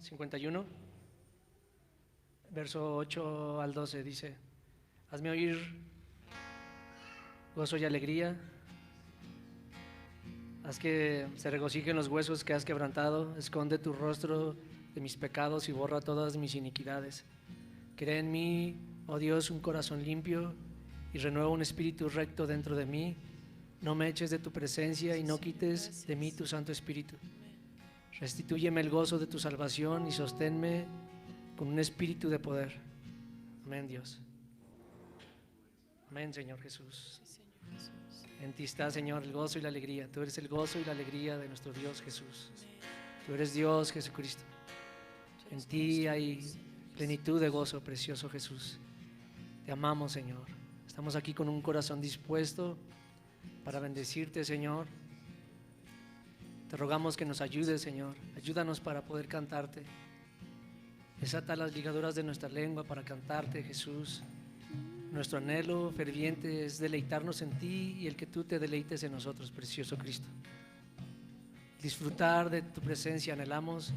51, verso 8 al 12, dice: hazme oír gozo y alegría, haz que se regocijen los huesos que has quebrantado, esconde tu rostro de mis pecados y borra todas mis iniquidades. Crea en mí, oh Dios, un corazón limpio y renueva un espíritu recto dentro de mí. No me eches de tu presencia y no quites de mí tu Santo Espíritu. Restitúyeme el gozo de tu salvación y sosténme con un espíritu de poder. Amén, Dios. Amén, Señor Jesús. En ti está, Señor, el gozo y la alegría. Tú eres el gozo y la alegría de nuestro Dios Jesús. Tú eres Dios Jesucristo. En ti hay plenitud de gozo, precioso Jesús. Te amamos, Señor. Estamos aquí con un corazón dispuesto para bendecirte, Señor. Te rogamos que nos ayudes, Señor. Ayúdanos para poder cantarte. Desata las ligaduras de nuestra lengua para cantarte, Jesús. Nuestro anhelo ferviente es deleitarnos en ti y el que tú te deleites en nosotros, precioso Cristo. Disfrutar de tu presencia anhelamos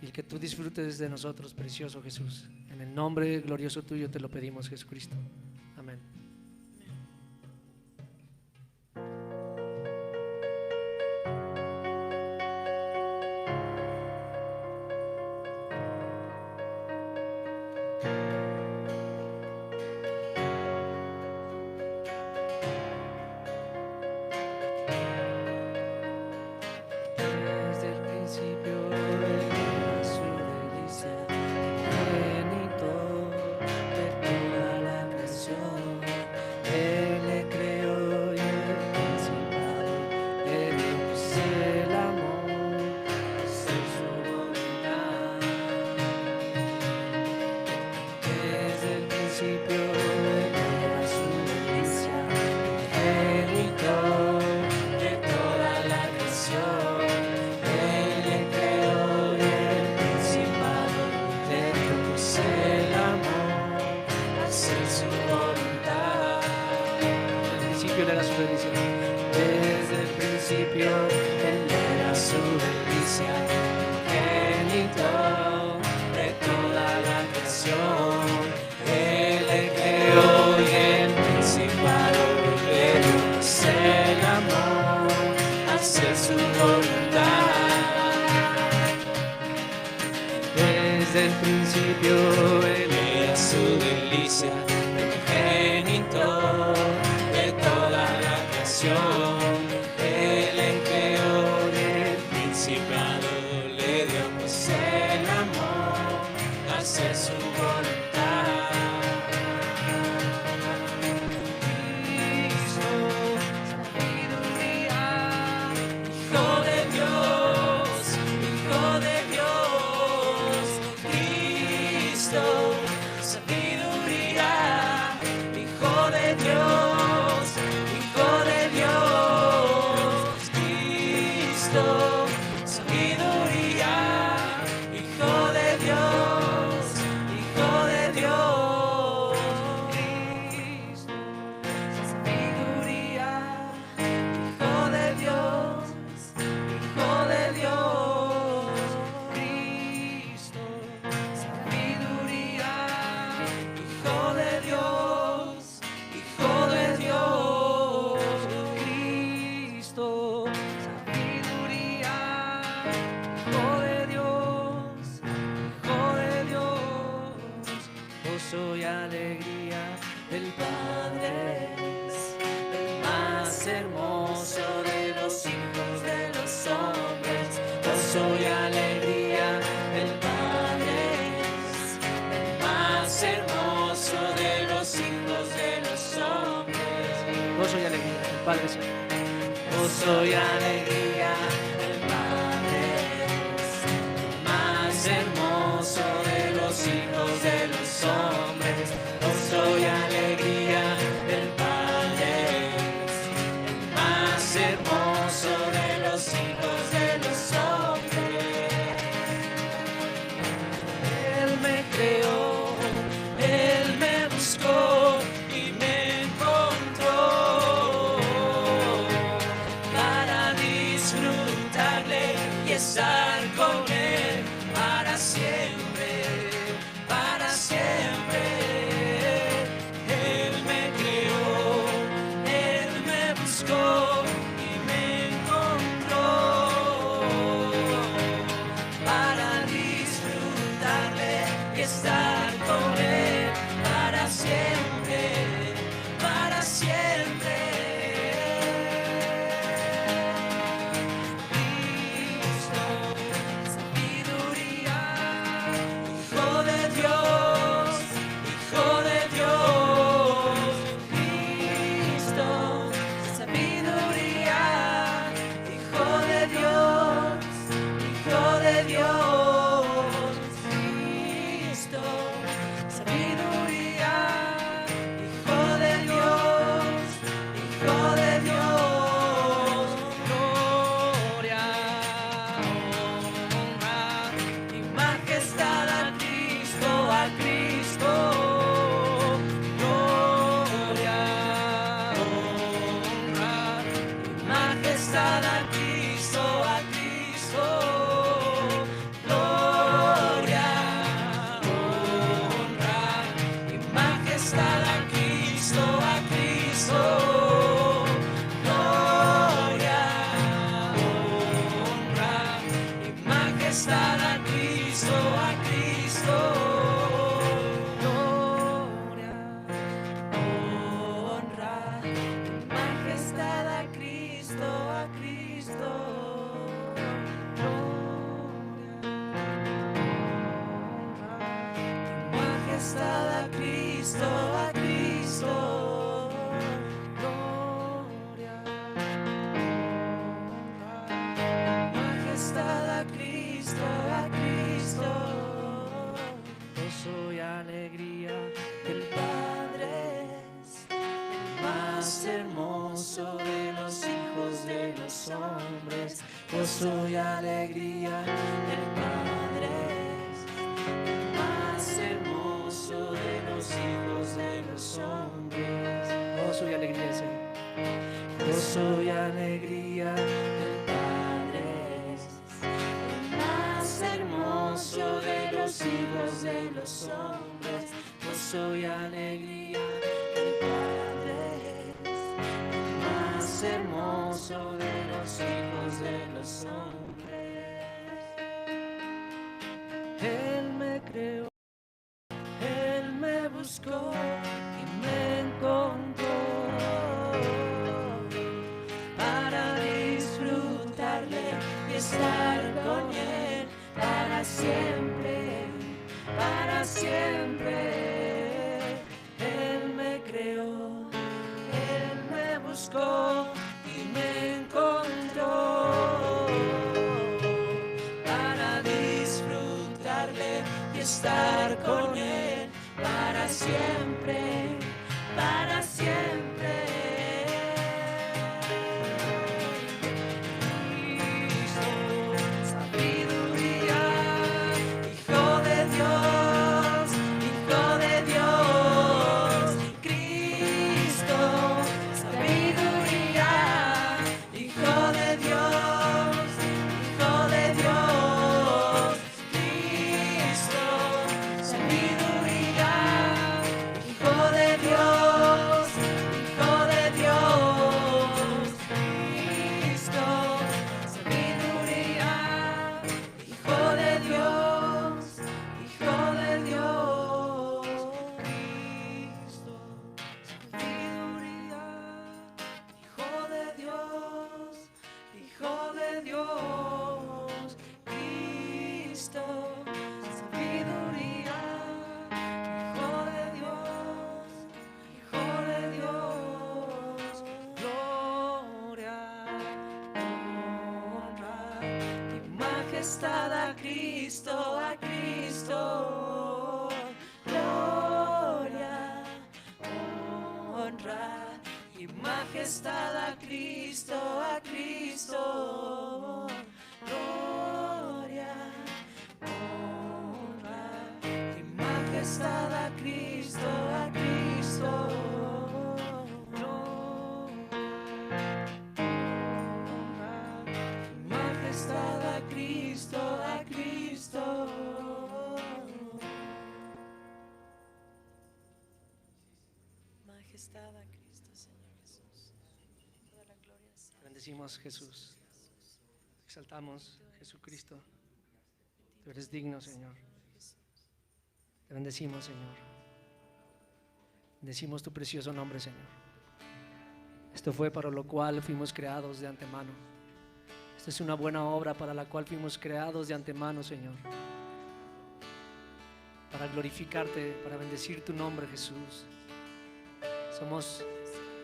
y el que tú disfrutes de nosotros, precioso Jesús. En el nombre glorioso tuyo te lo pedimos, Jesucristo. Amén. Estar con él para siempre. majestad a Cristo, a Cristo. Gloria, honra, majestad a Cristo, a Cristo. Majestad a Cristo, a Cristo, gloria, majestad a Cristo, a Cristo, Gozo y alegría el Padre es el más hermoso de los hijos de los hombres, gozo y alegría, el Padre es el más hermoso de los hijos de los hombres. gozo y alegría, Señor. Gozo y alegría, el Padre es el más hermoso de los hijos de los hombres. Gozo y alegría, el Padre es el más hermoso de los hijos de los hombres. Él me creó, Él me buscó y me encontró para disfrutarle y estar con Él para siempre, para siempre. Él me creó, Él me buscó y me encontró para disfrutarle y estar con Él para siempre, para siempre. Cristo, sabiduría, Hijo de Dios, Hijo de Dios. Cristo, sabiduría, Hijo de Dios, Hijo de Dios. Cristo, sabiduría, Hijo de Dios, Hijo de Dios. Cristo, sabiduría, Hijo de Dios, Hijo de Dios. Cristo, sabiduría, Hijo de Dios, Hijo de Dios. Cristo, sabiduría, Hijo de Dios, Hijo de Dios. Gloria, honra y majestad a Cristo, a Cristo. Gloria, honra y majestad a Cristo, a Cristo. Gloria, honra y majestad a Cristo, a Cristo. Honra y majestad a Cristo, a Cristo. Majestad a Cristo, Señor Jesús. Toda la gloria sea. Te bendecimos, Jesús. Exaltamos, Jesucristo. Tú eres digno, Señor. Te bendecimos, Señor. Bendecimos tu precioso nombre, Señor. Esto fue para lo cual fuimos creados de antemano. Esta es una buena obra para la cual fuimos creados de antemano, Señor. Para glorificarte, para bendecir tu nombre, Jesús.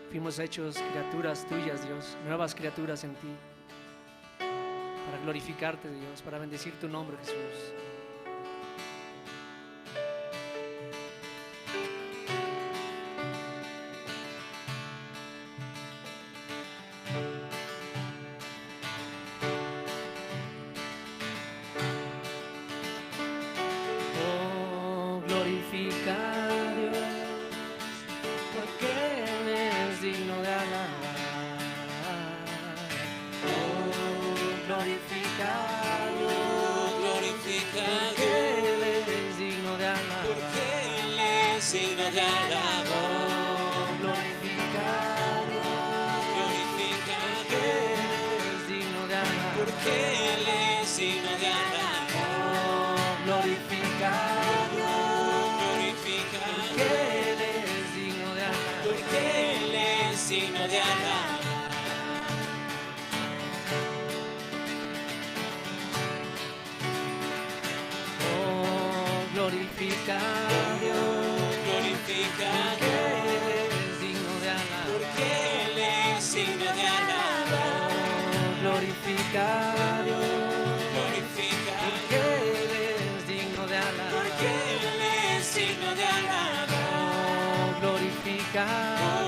Fuimos hechos criaturas tuyas, Dios, nuevas criaturas en ti. Para glorificarte, Dios, para bendecir tu nombre, Jesús. Oh, glorifica a Dios, porque Él es digno de alabar. Oh, glorifica a Dios, Glorifica a porque Él es digno de alabar. porque Él es digno de alabar. Oh, glorifica a Dios, Glorifica a porque Dios, Él es digno de alabar. porque Él es digno de alabar. glorifica a Dios, porque Él es digno de alabar, porque Él es digno de alabar. Oh, glorifica a Dios, Glorifica a porque Dios, Él es digno de alabar, porque Él es digno de alabar. oh, glorifica a Dios, Glorifica a porque Él es digno de alabar, porque Él es digno de alabar. oh, glorifica a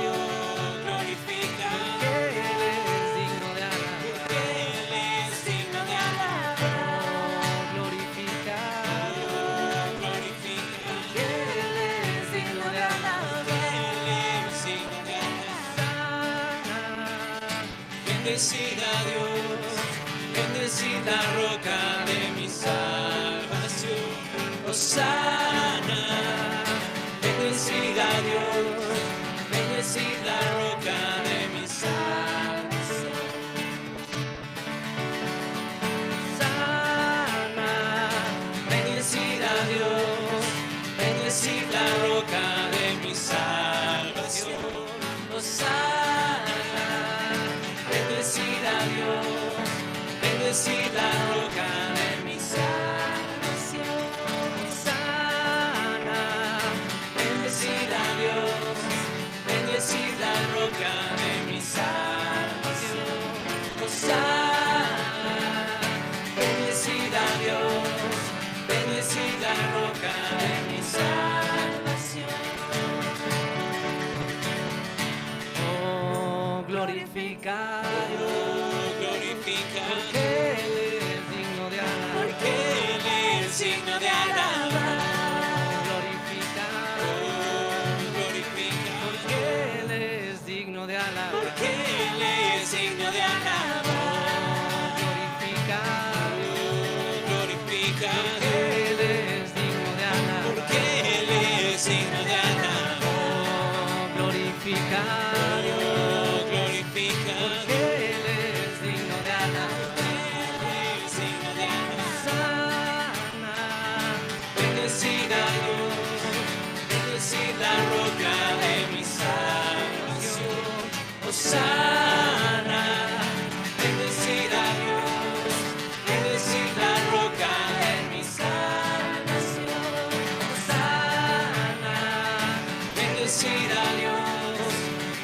Dios, Glorifica a porque Él es digno de alabar, porque Él es digno de alabar. oh, glorifica a Dios, Glorifica a porque Él es digno de alabar, Él es digno de alabar. Bendecid a Dios, bendecid la roca de mi salvación. Hosana, bendecid a Dios, bendecid la roca de mi salvación. sana, Bendecid a Dios, bendecid la roca de mi salvación. Hosana, bendecid a Dios, bendecid la roca de mi salvación. Hosana, bendecid a Dios, bendecid la roca de mi salvación. Hosana, bendecid a Dios, bendecid la roca de mi salvación. oh, glorifica a Dios, Glorifica, porque Él es digno de alabar, porque Él es digno de alabar. glorifica, Glorifica, porque Él es digno de alabar, porque Él es digno de alabar. glorifica, Glorifica, porque Él es digno de alabar, porque Él es digno de alabar. glorifica a Dios, Glorifica, porque Él es digno de alabar, Él es digno de alabar. sana, Bendecid a Dios, bendecid la roca de mi salvación. Hosana, bendecid a Dios, bendecid la roca de mi salvación. Hosana, bendecid a Dios,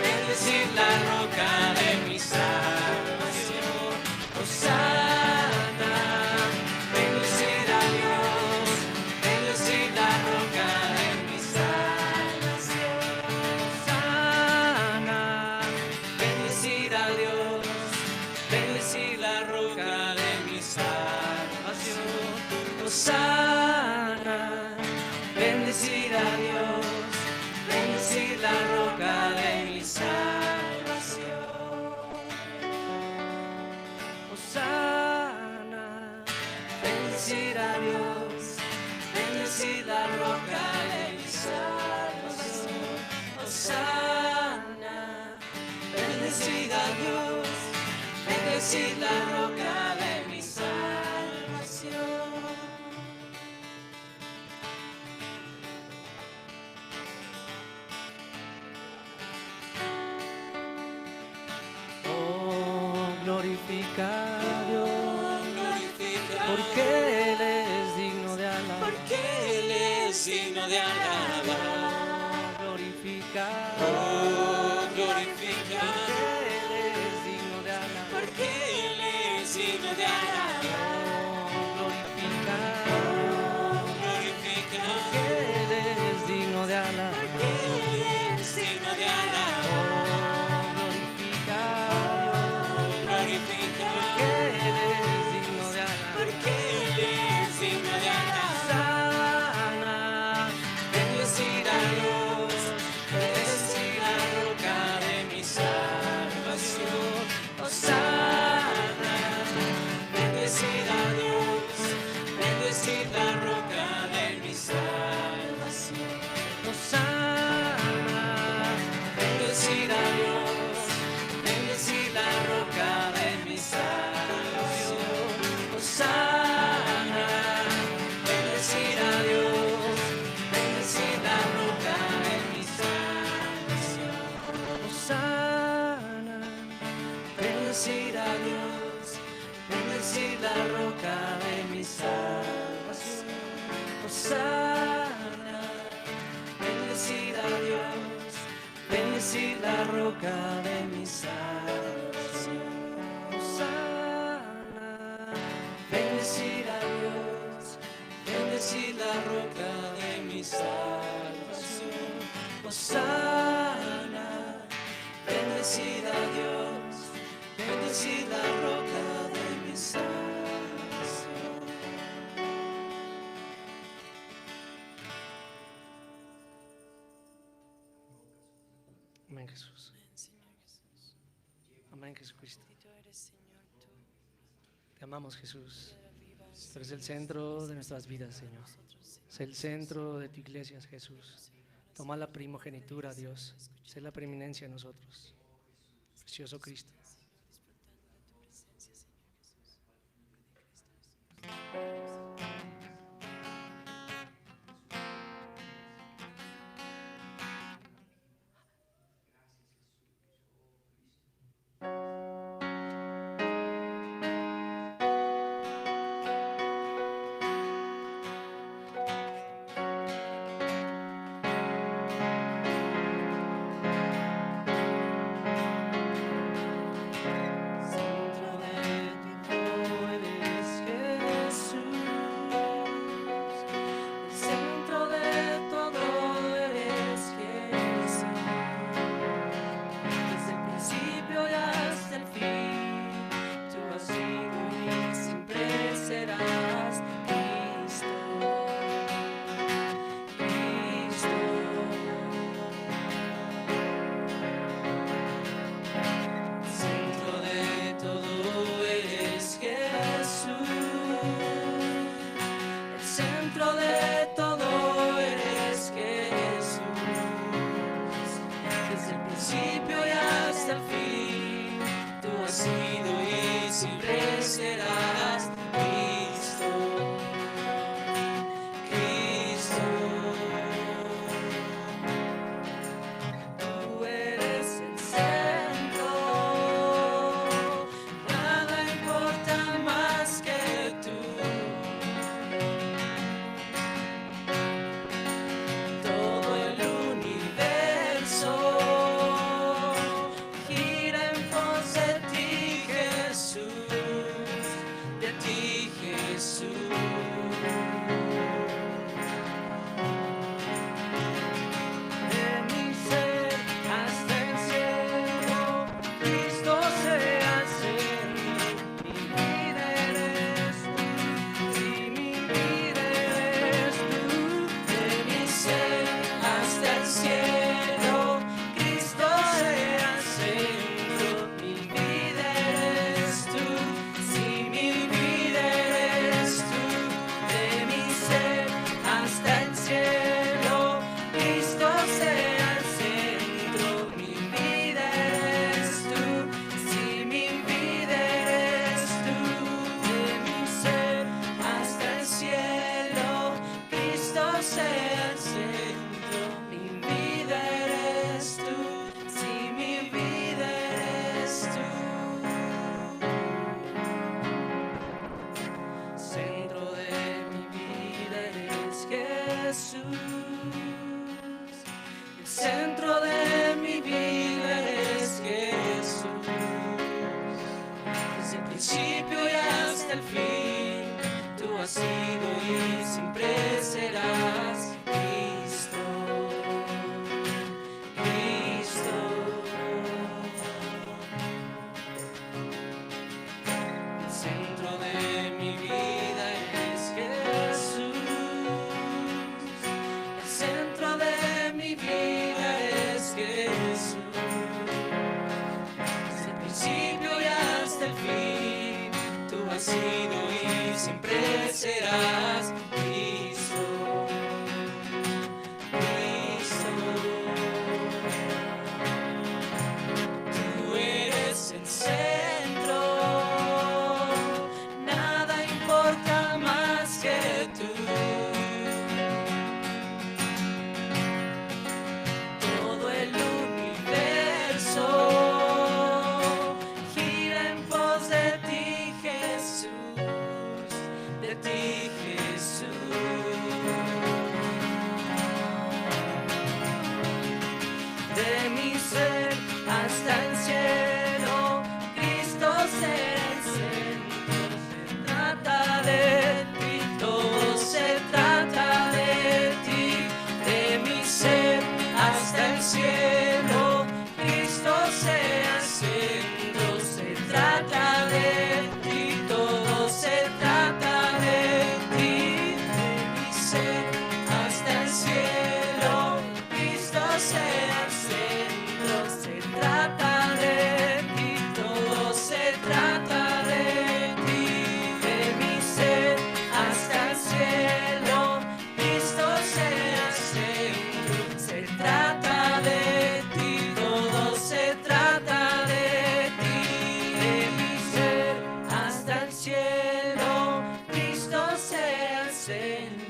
bendecid la roca de mi salvación. Hosana, bendecid a Dios, bendecid la roca de mi salvación. Sana, bendecid a Dios, bendecid la roca de mi salvación. Hosana, bendecid a Dios, bendecid la roca de mi salvación. Hosana, bendecid a Dios, bendecid la roca de mi salvación. Hosana, bendecid a Dios, bendecid la roca de mi salvación. oh, glorifica a Dios, Glorifica, porque Él es digno de alabar, porque Él es digno de alabar. glorifica, Glorifica, porque Él es digno de alabar, porque Él es digno de alabar. glorifica, Glorifica, porque Él es digno de alabar, porque Él es digno de alabar. glorifica, Glorifica, porque Él es digno de alabar, porque Él es digno de alabar. sana, Hosana, bendecid a Dios, bendecid la roca de mi salvación. Hosana, bendecid a Dios, bendecid la roca de mi salvación. Hosana, bendecid a Dios, bendecid la roca de mi salvación. Amén, Jesús. Amén, Jesucristo. Te amamos, Jesús. Tú eres el centro de nuestras vidas, Señor. Es el centro de tu iglesia, Jesús. Toma la primogenitura, Dios. Sé la preeminencia en nosotros. Precioso Cristo.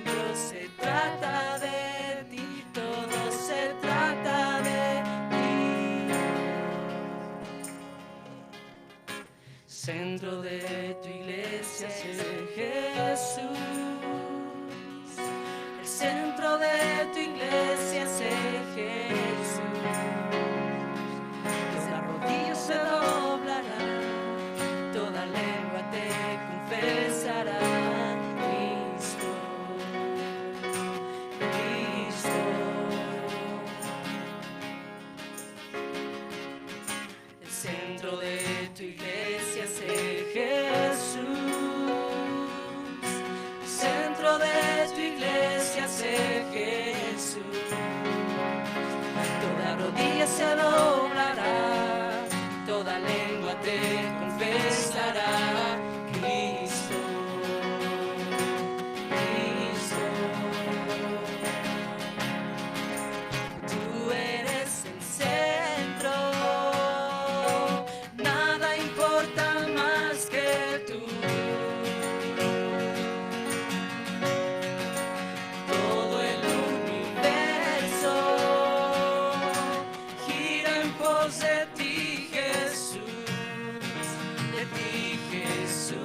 centro se trata de ti, todo se trata de ti. Centro de tu iglesia es Jesús. El centro de tu iglesia es Jesús. Toda rodilla se doblará, toda lengua te confesará. Cristo, Cristo. El centro de tu iglesia es Jesús. El centro de tu iglesia es Jesús. Toda rodilla se doblará, toda lengua te confesará. Cristo, Cristo. Tú eres el centro, nada importa más que tú. Todo el universo gira en pos de ti, Jesús, de ti, Jesús.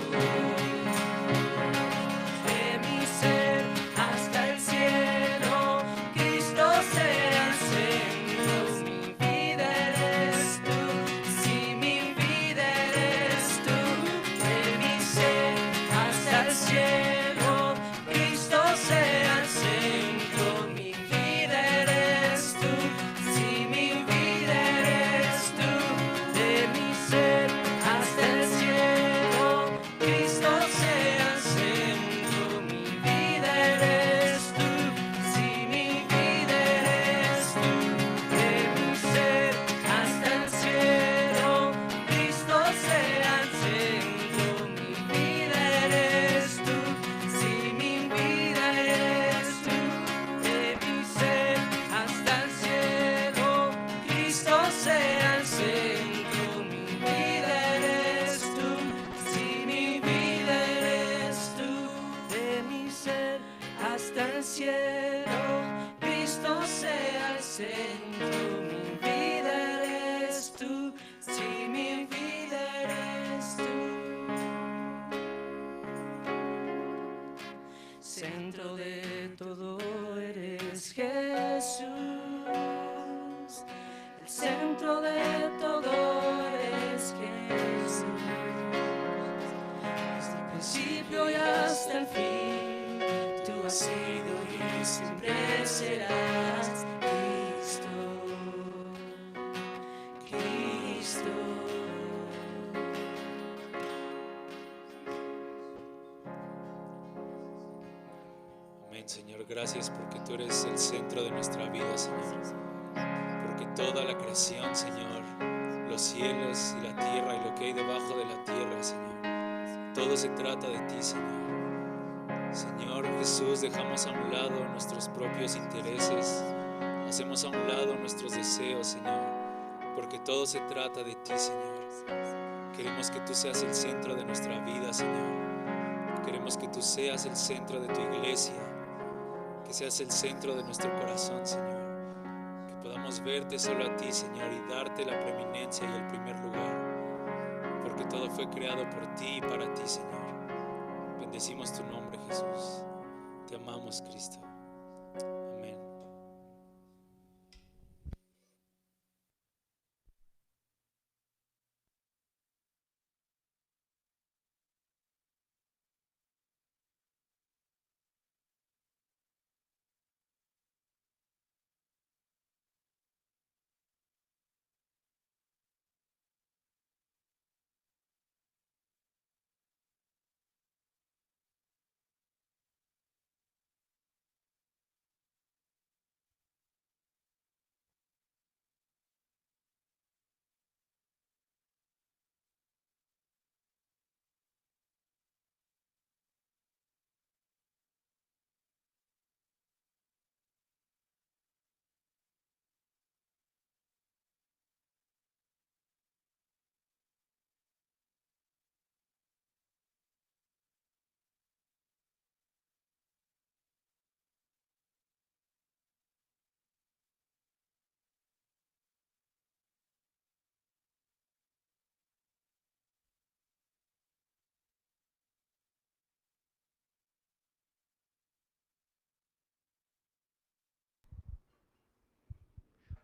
De mi ser hasta el cielo, Cristo sea el centro. Mi vida eres tú, si mi vida eres tú. De mi ser hasta el cielo, Cristo sea el centro. Mi vida eres tú, si mi vida eres tú. De mi ser hasta el cielo, Cristo sea el centro. Mi vida eres tú, si mi vida eres tú. De mi ser hasta el cielo, Cristo sea el centro. Mi vida eres tú, si mi vida eres tú. De mi ser hasta el cielo, Cristo sea el centro. Mi vida eres tú, si mi vida eres tú. De mi ser hasta el cielo, Cristo sea el centro. Mi vida eres tú, si mi vida eres tú. Centro de todo eres Jesús. El centro de todo eres Jesús. Desde el principio y hasta el fin, tú has sido y siempre serás Cristo, Cristo. Amén, Señor. Gracias porque tú eres el centro de nuestra vida, Señor. Porque toda la creación, Señor, los cielos y la tierra y lo que hay debajo de la tierra, Señor, todo se trata de ti, Señor. Señor Jesús, dejamos a un lado nuestros propios intereses, hacemos a un lado nuestros deseos, Señor, porque todo se trata de ti, Señor. Queremos que tú seas el centro de nuestra vida, Señor. Queremos que tú seas el centro de tu iglesia, que seas el centro de nuestro corazón, Señor. Que podamos verte solo a ti, Señor, y darte la preeminencia y el primer lugar, porque todo fue creado por ti y para ti, Señor. Bendecimos tu nombre, Jesús. Te amamos, Cristo.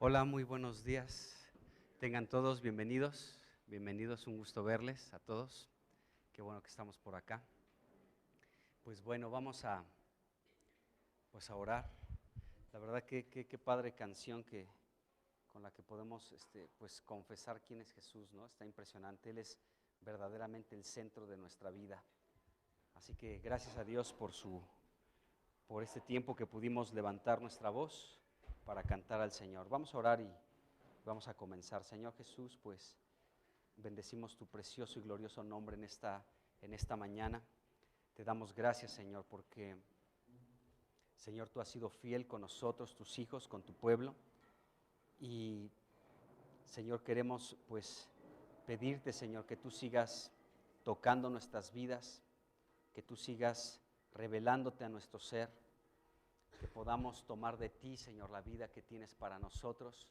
Hola, muy buenos días. Tengan todos bienvenidos. Bienvenidos, un gusto verles a todos. Qué bueno que estamos por acá. Pues bueno, vamos a orar. La verdad que qué padre canción con la que podemos pues confesar quién es Jesús, ¿no? Está impresionante. Él es verdaderamente el centro de nuestra vida. Así que gracias a Dios por este tiempo que pudimos levantar nuestra voz para cantar al Señor. Vamos a orar y vamos a comenzar. Señor Jesús, pues bendecimos tu precioso y glorioso nombre en esta mañana. Te damos gracias, Señor, porque, Señor, tú has sido fiel con nosotros, tus hijos, con tu pueblo. Y, Señor, queremos pues pedirte, Señor, que tú sigas tocando nuestras vidas, que tú sigas revelándote a nuestro ser, que podamos tomar de ti, Señor, la vida que tienes para nosotros.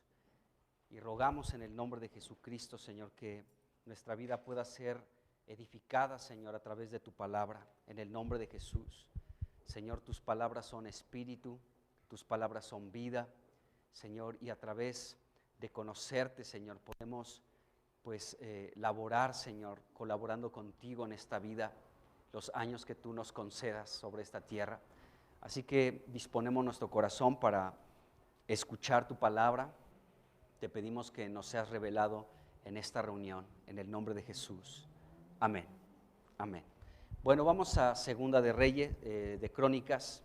Y rogamos en el nombre de Jesucristo, Señor, que nuestra vida pueda ser edificada, Señor, a través de tu palabra, en el nombre de Jesús. Señor, tus palabras son espíritu, tus palabras son vida, Señor, y a través de conocerte, Señor, podemos pues laborar, Señor, colaborando contigo en esta vida, los años que tú nos concedas sobre esta tierra. Así que disponemos nuestro corazón para escuchar tu palabra. Te pedimos que nos seas revelado en esta reunión, en el nombre de Jesús. Amén. Amén. Bueno, vamos a Segunda de Reyes, de Crónicas.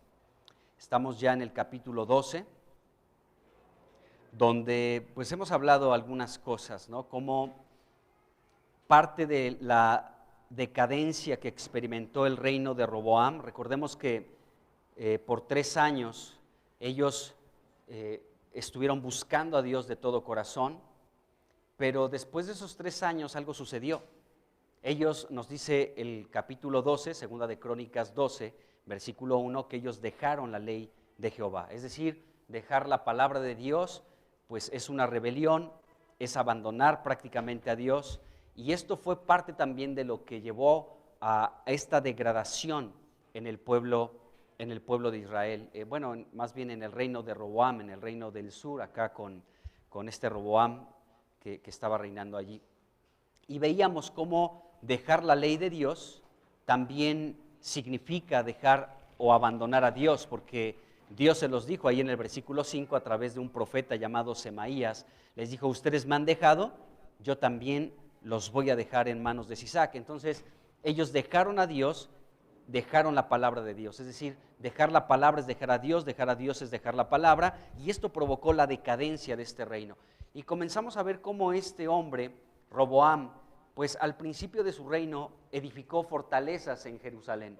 Estamos ya en el capítulo 12, donde pues hemos hablado algunas cosas, ¿no? Como parte de la decadencia que experimentó el reino de Roboam. Recordemos que por 3 años ellos estuvieron buscando a Dios de todo corazón, pero después de esos 3 años algo sucedió. Ellos, nos dice el capítulo 12, segunda de Crónicas 12, versículo 1, que ellos dejaron la ley de Jehová. Es decir, dejar la palabra de Dios, pues es una rebelión, es abandonar prácticamente a Dios, y esto fue parte también de lo que llevó a esta degradación en el pueblo de Israel, más bien en el reino de Roboam, en el reino del sur, acá con este Roboam que estaba reinando allí. Y veíamos cómo dejar la ley de Dios también significa dejar o abandonar a Dios, porque Dios se los dijo ahí en el versículo 5 a través de un profeta llamado Semaías. Les dijo: ustedes me han dejado, yo también los voy a dejar en manos de Sisac. Entonces ellos dejaron a Dios, dejaron la palabra de Dios. Es decir, dejar la palabra es dejar a Dios es dejar la palabra, y esto provocó la decadencia de este reino. Y comenzamos a ver cómo este hombre, Roboam, pues al principio de su reino edificó fortalezas en Jerusalén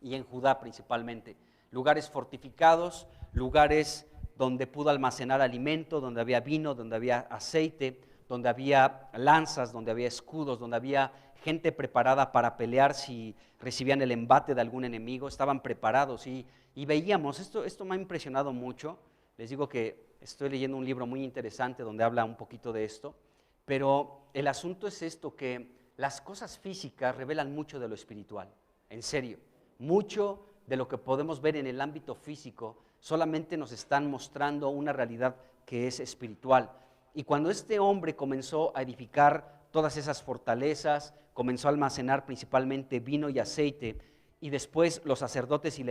y en Judá principalmente, lugares fortificados, lugares donde pudo almacenar alimento, donde había vino, donde había aceite, donde había lanzas, donde había escudos, donde había gente preparada para pelear si recibían el embate de algún enemigo. Estaban preparados y veíamos, esto me ha impresionado mucho. Les digo que estoy leyendo un libro muy interesante donde habla un poquito de esto, pero el asunto es esto, que las cosas físicas revelan mucho de lo espiritual, en serio. Mucho de lo que podemos ver en el ámbito físico solamente nos están mostrando una realidad que es espiritual. Y cuando este hombre comenzó a edificar todas esas fortalezas, comenzó a almacenar principalmente vino y aceite, y después los sacerdotes y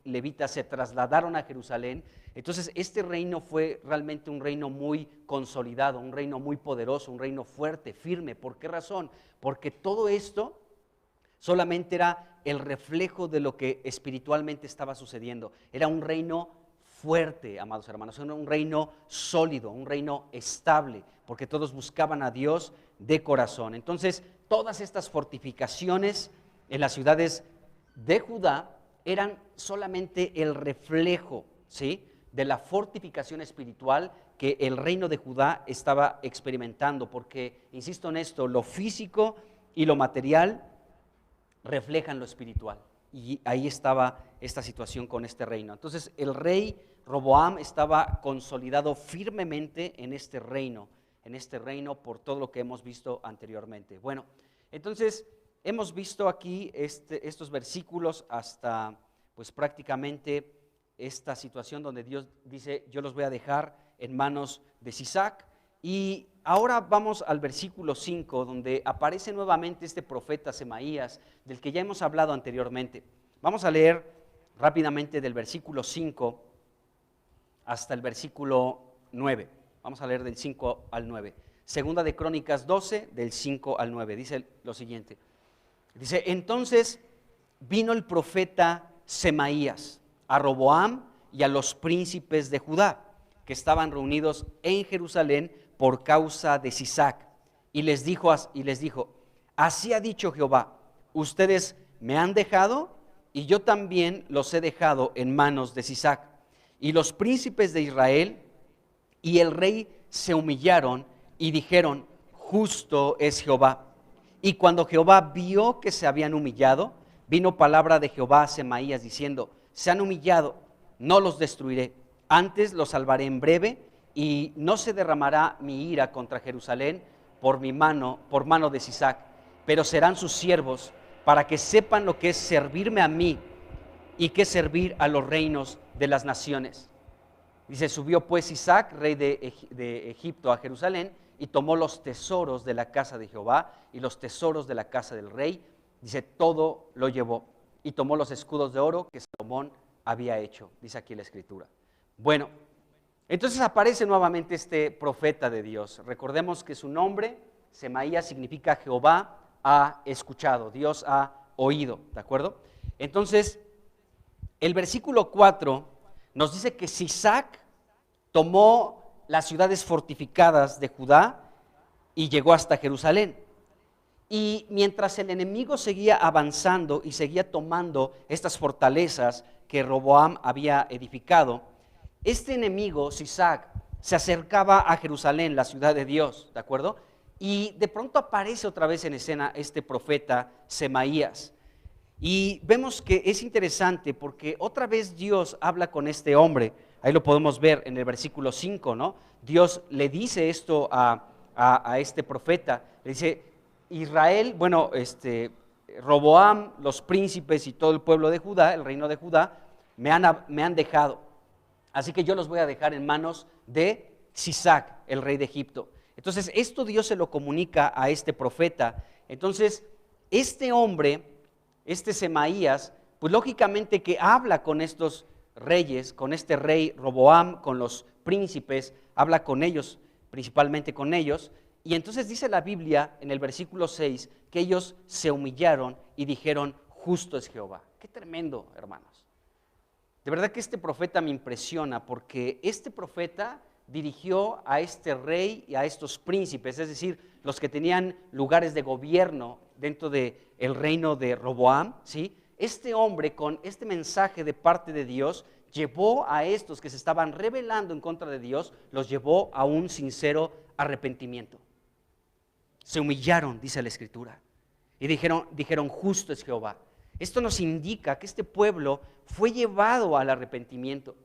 levitas se trasladaron a Jerusalén, entonces este reino fue realmente un reino muy consolidado, un reino muy poderoso, un reino fuerte, firme. ¿Por qué razón? Porque todo esto solamente era el reflejo de lo que espiritualmente estaba sucediendo. Era un reino fuerte, amados hermanos, era un reino sólido, un reino estable, porque todos buscaban a Dios de corazón. Entonces, todas estas fortificaciones en las ciudades de Judá eran solamente el reflejo, ¿sí?, de la fortificación espiritual que el reino de Judá estaba experimentando, porque, insisto en esto, lo físico y lo material reflejan lo espiritual, y ahí estaba esta situación con este reino. Entonces el rey Roboam estaba consolidado firmemente en este reino por todo lo que hemos visto anteriormente. Bueno, entonces hemos visto aquí estos versículos hasta pues prácticamente esta situación donde Dios dice: yo los voy a dejar en manos de Sisac. Y ahora vamos al versículo 5, donde aparece nuevamente este profeta Semaías, del que ya hemos hablado anteriormente. Vamos a leer rápidamente del versículo 5 hasta el versículo 9. Vamos a leer del 5 al 9. Segunda de Crónicas 12, del 5 al 9. Dice lo siguiente. Dice, entonces vino el profeta Semaías a Roboam y a los príncipes de Judá, que estaban reunidos en Jerusalén por causa de Sisac, y les dijo, así ha dicho Jehová, ustedes me han dejado, y yo también los he dejado en manos de Sisac. Y los príncipes de Israel y el rey se humillaron y dijeron, justo es Jehová. Y cuando Jehová vio que se habían humillado, vino palabra de Jehová a Semaías diciendo, se han humillado, no los destruiré, antes los salvaré en breve, y no se derramará mi ira contra Jerusalén por mano de Sisac, pero serán sus siervos, para que sepan lo que es servirme a mí y que servir a los reinos de las naciones. Dice, subió pues Sisac, rey de Egipto, a Jerusalén, y tomó los tesoros de la casa de Jehová y los tesoros de la casa del rey. Dice, todo lo llevó, y tomó los escudos de oro que Salomón había hecho, dice aquí la escritura. Bueno, entonces aparece nuevamente este profeta de Dios. Recordemos que su nombre, Semaías, significa Jehová ha escuchado, Dios ha oído, ¿de acuerdo? Entonces, el versículo 4 nos dice que Sisac tomó las ciudades fortificadas de Judá y llegó hasta Jerusalén. Y mientras el enemigo seguía avanzando y seguía tomando estas fortalezas que Roboam había edificado, este enemigo, Sisac, se acercaba a Jerusalén, la ciudad de Dios, ¿de acuerdo? Y de pronto aparece otra vez en escena este profeta Semaías. Y vemos que es interesante porque otra vez Dios habla con este hombre. Ahí lo podemos ver en el versículo 5, ¿no? Dios le dice esto a este profeta. Le dice, Israel, Roboam, los príncipes y todo el pueblo de Judá, el reino de Judá, me han dejado. Así que yo los voy a dejar en manos de Sisac, el rey de Egipto. Entonces, esto Dios se lo comunica a este profeta. Entonces, este hombre, este Semaías, pues lógicamente que habla con estos reyes, con este rey Roboam, con los príncipes, habla con ellos, principalmente con ellos. Y entonces dice la Biblia en el versículo 6 que ellos se humillaron y dijeron, justo es Jehová. Qué tremendo, hermanos. De verdad que este profeta me impresiona porque este profeta dirigió a este rey y a estos príncipes, es decir, los que tenían lugares de gobierno dentro del reino de Roboam, ¿sí? Este hombre con este mensaje de parte de Dios llevó a estos que se estaban rebelando en contra de Dios, los llevó a un sincero arrepentimiento. Se humillaron, dice la Escritura, y dijeron, justo es Jehová. Esto nos indica que este pueblo fue llevado al arrepentimiento.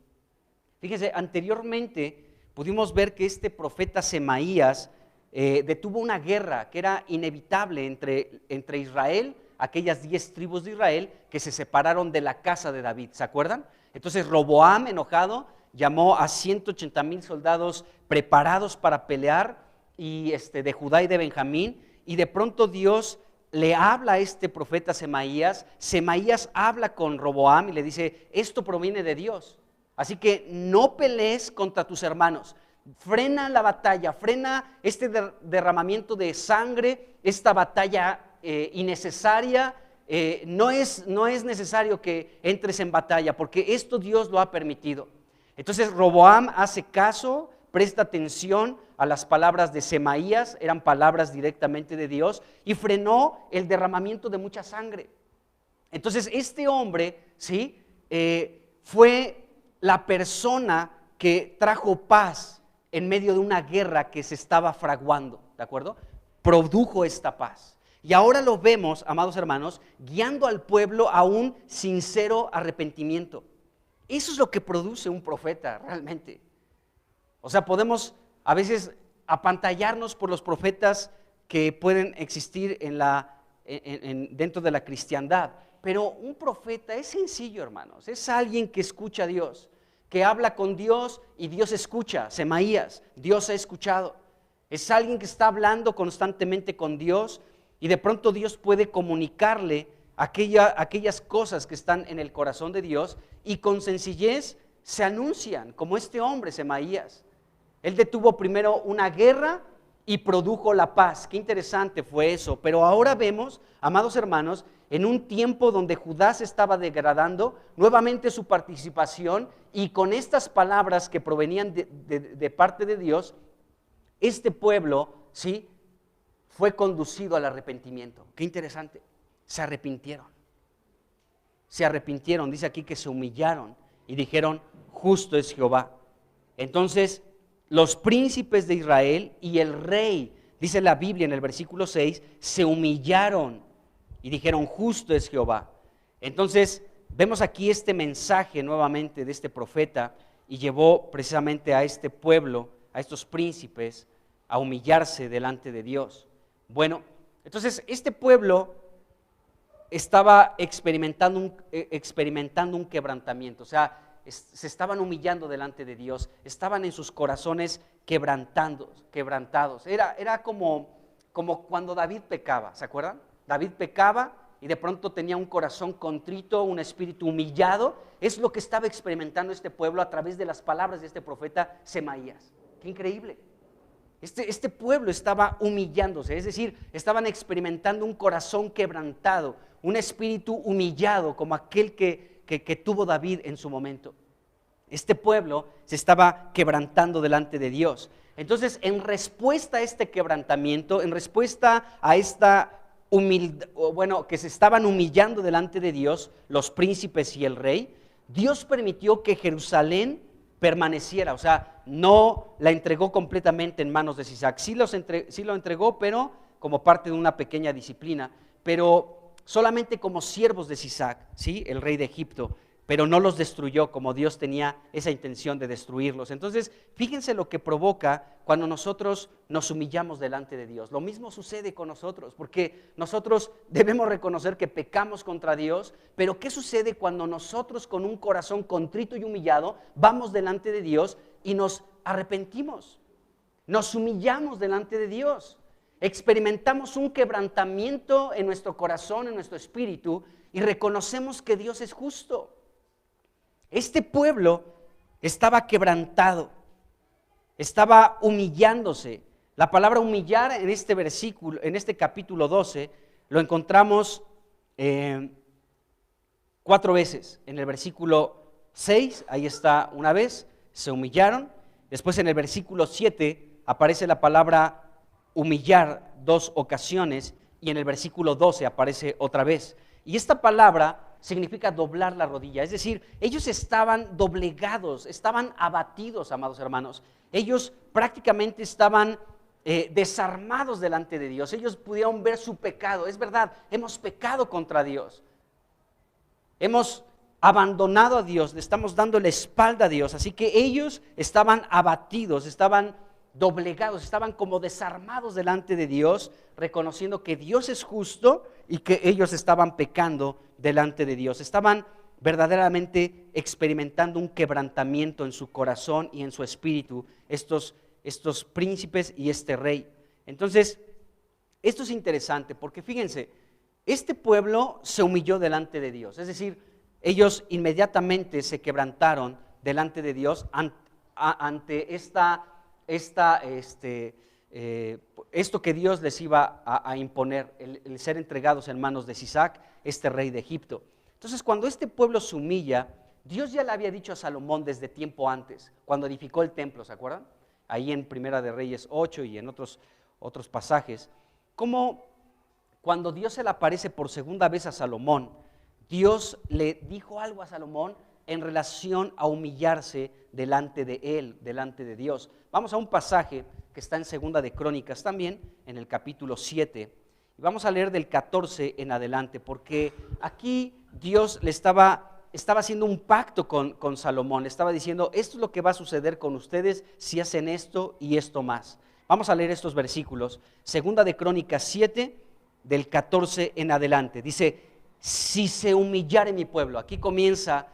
Fíjense, anteriormente pudimos ver que este profeta Semaías detuvo una guerra que era inevitable entre Israel, aquellas 10 tribus de Israel que se separaron de la casa de David, ¿se acuerdan? Entonces Roboam, enojado, llamó a 180,000 soldados preparados para pelear y de Judá y de Benjamín, y de pronto Dios le habla a este profeta Semaías. Semaías habla con Roboam y le dice, esto proviene de Dios, así que no pelees contra tus hermanos, frena la batalla, frena este derramamiento de sangre, esta batalla innecesaria. No es necesario que entres en batalla porque esto Dios lo ha permitido. Entonces Roboam hace caso, presta atención a las palabras de Semaías, eran palabras directamente de Dios, y frenó el derramamiento de mucha sangre. Entonces este hombre, ¿sí? Fue la persona que trajo paz en medio de una guerra que se estaba fraguando, ¿de acuerdo? Produjo esta paz. Y ahora lo vemos, amados hermanos, guiando al pueblo a un sincero arrepentimiento. Eso es lo que produce un profeta realmente. O sea, podemos a veces apantallarnos por los profetas que pueden existir dentro de la cristiandad. Pero un profeta es sencillo, hermanos. Es alguien que escucha a Dios. que habla con Dios y Dios escucha. Semaías, Dios ha escuchado. Es alguien que está hablando constantemente con Dios y de pronto Dios puede comunicarle aquellas cosas que están en el corazón de Dios y con sencillez se anuncian, como este hombre, Semaías. Él detuvo primero una guerra y produjo la paz. Qué interesante fue eso. Pero ahora vemos, amados hermanos, en un tiempo donde Judá se estaba degradando, nuevamente su participación, y con estas palabras que provenían de parte de Dios, este pueblo, ¿sí?, fue conducido al arrepentimiento. Qué interesante. Se arrepintieron. Se arrepintieron. Dice aquí que se humillaron y dijeron, justo es Jehová. Entonces, los príncipes de Israel y el rey, dice la Biblia en el versículo 6, se humillaron y dijeron, justo es Jehová. Entonces, vemos aquí este mensaje nuevamente de este profeta y llevó precisamente a este pueblo, a estos príncipes, a humillarse delante de Dios. Bueno, entonces este pueblo estaba experimentando un quebrantamiento, o sea, se estaban humillando delante de Dios, estaban en sus corazones quebrantados. Era como cuando David pecaba, ¿se acuerdan? David pecaba y de pronto tenía un corazón contrito, un espíritu humillado. Es lo que estaba experimentando este pueblo a través de las palabras de este profeta Semaías. ¡Qué increíble! Este pueblo estaba humillándose, es decir, estaban experimentando un corazón quebrantado, un espíritu humillado como aquel que tuvo David en su momento. Este pueblo se estaba quebrantando delante de Dios. Entonces, en respuesta a este quebrantamiento, en respuesta a esta humildad, que se estaban humillando delante de Dios, los príncipes y el rey, Dios permitió que Jerusalén permaneciera, o sea, no la entregó completamente en manos de Sisac. Sí lo entregó, pero como parte de una pequeña disciplina, pero solamente como siervos de Sisac, ¿sí?, el rey de Egipto, pero no los destruyó como Dios tenía esa intención de destruirlos. Entonces, fíjense lo que provoca cuando nosotros nos humillamos delante de Dios. Lo mismo sucede con nosotros, porque nosotros debemos reconocer que pecamos contra Dios, pero ¿qué sucede cuando nosotros con un corazón contrito y humillado vamos delante de Dios y nos arrepentimos? Nos humillamos delante de Dios, experimentamos un quebrantamiento en nuestro corazón, en nuestro espíritu, y reconocemos que Dios es justo. Este pueblo estaba quebrantado, estaba humillándose. La palabra humillar en este versículo, en este capítulo 12, lo encontramos 4 veces. En el versículo 6, ahí está una vez, se humillaron. Después en el versículo 7 aparece la palabra humillar 2 ocasiones, y en el versículo 12 aparece otra vez. Y esta palabra significa doblar la rodilla, es decir, ellos estaban doblegados, estaban abatidos, amados hermanos. Ellos prácticamente estaban desarmados delante de Dios. Ellos pudieron ver su pecado. Es verdad, hemos pecado contra Dios, hemos abandonado a Dios, le estamos dando la espalda a Dios. Así que ellos estaban abatidos, estaban doblegados, estaban como desarmados delante de Dios, reconociendo que Dios es justo y que ellos estaban pecando delante de Dios. Estaban verdaderamente experimentando un quebrantamiento en su corazón y en su espíritu, estos príncipes y este rey. Entonces, esto es interesante porque fíjense, este pueblo se humilló delante de Dios, es decir, ellos inmediatamente se quebrantaron delante de Dios ante esto que Dios les iba a imponer, el ser entregados en manos de Sisac, este rey de Egipto. Entonces, cuando este pueblo se humilla, Dios ya le había dicho a Salomón desde tiempo antes, cuando edificó el templo, ¿se acuerdan? Ahí en Primera de Reyes 8 y en otros pasajes, como cuando Dios se le aparece por segunda vez a Salomón, Dios le dijo algo a Salomón en relación a humillarse delante de él, delante de Dios. Vamos a un pasaje que está en Segunda de Crónicas también, en el capítulo 7, y vamos a leer del 14 en adelante, porque aquí Dios le estaba haciendo un pacto con Salomón, le estaba diciendo, esto es lo que va a suceder con ustedes si hacen esto y esto más. Vamos a leer estos versículos, Segunda de Crónicas 7, del 14 en adelante, dice, si se humillare mi pueblo, aquí comienza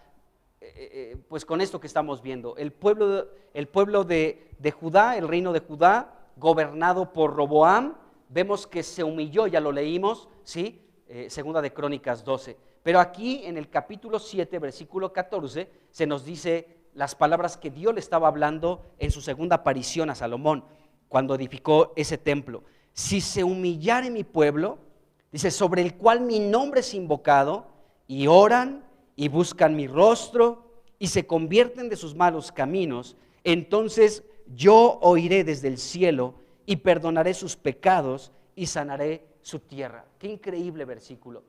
pues con esto que estamos viendo. El pueblo de Judá, el reino de Judá, gobernado por Roboam, vemos que se humilló, ya lo leímos, ¿sí? Segunda de Crónicas 12. Pero aquí en el capítulo 7, versículo 14, se nos dice las palabras que Dios le estaba hablando en su segunda aparición a Salomón, cuando edificó ese templo. Si se humillare mi pueblo, dice, sobre el cual mi nombre es invocado, y oran y buscan mi rostro y se convierten de sus malos caminos, entonces yo oiré desde el cielo y perdonaré sus pecados y sanaré su tierra. Qué increíble versículo.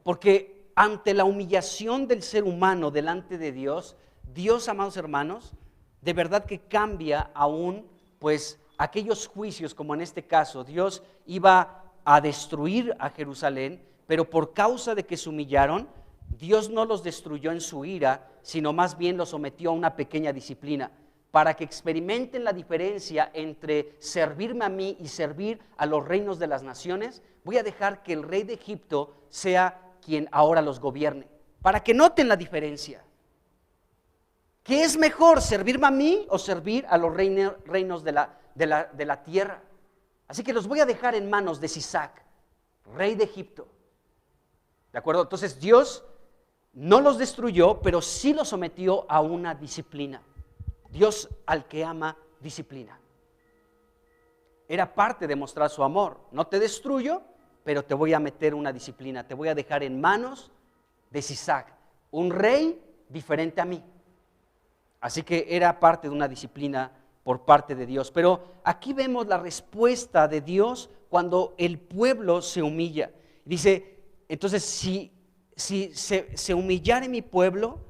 Porque ante la humillación del ser humano delante de Dios, Dios, amados hermanos, de verdad que cambia aún, pues, aquellos juicios, como en este caso, Dios iba a destruir a Jerusalén, pero por causa de que se humillaron, Dios no los destruyó en su ira, sino más bien los sometió a una pequeña disciplina, para que experimenten la diferencia entre servirme a mí y servir a los reinos de las naciones. Voy a dejar que el rey de Egipto sea quien ahora los gobierne, para que noten la diferencia. ¿Qué es mejor, servirme a mí o servir a los reinos de la tierra? Así que los voy a dejar en manos de Sisac, rey de Egipto. ¿De acuerdo? Entonces Dios no los destruyó, pero sí los sometió a una disciplina. Dios al que ama, disciplina. Era parte de mostrar su amor. No te destruyo, pero te voy a meter una disciplina. Te voy a dejar en manos de Sisac, un rey diferente a mí. Así que era parte de una disciplina por parte de Dios. Pero aquí vemos la respuesta de Dios cuando el pueblo se humilla. Dice, entonces, si se humillare mi pueblo,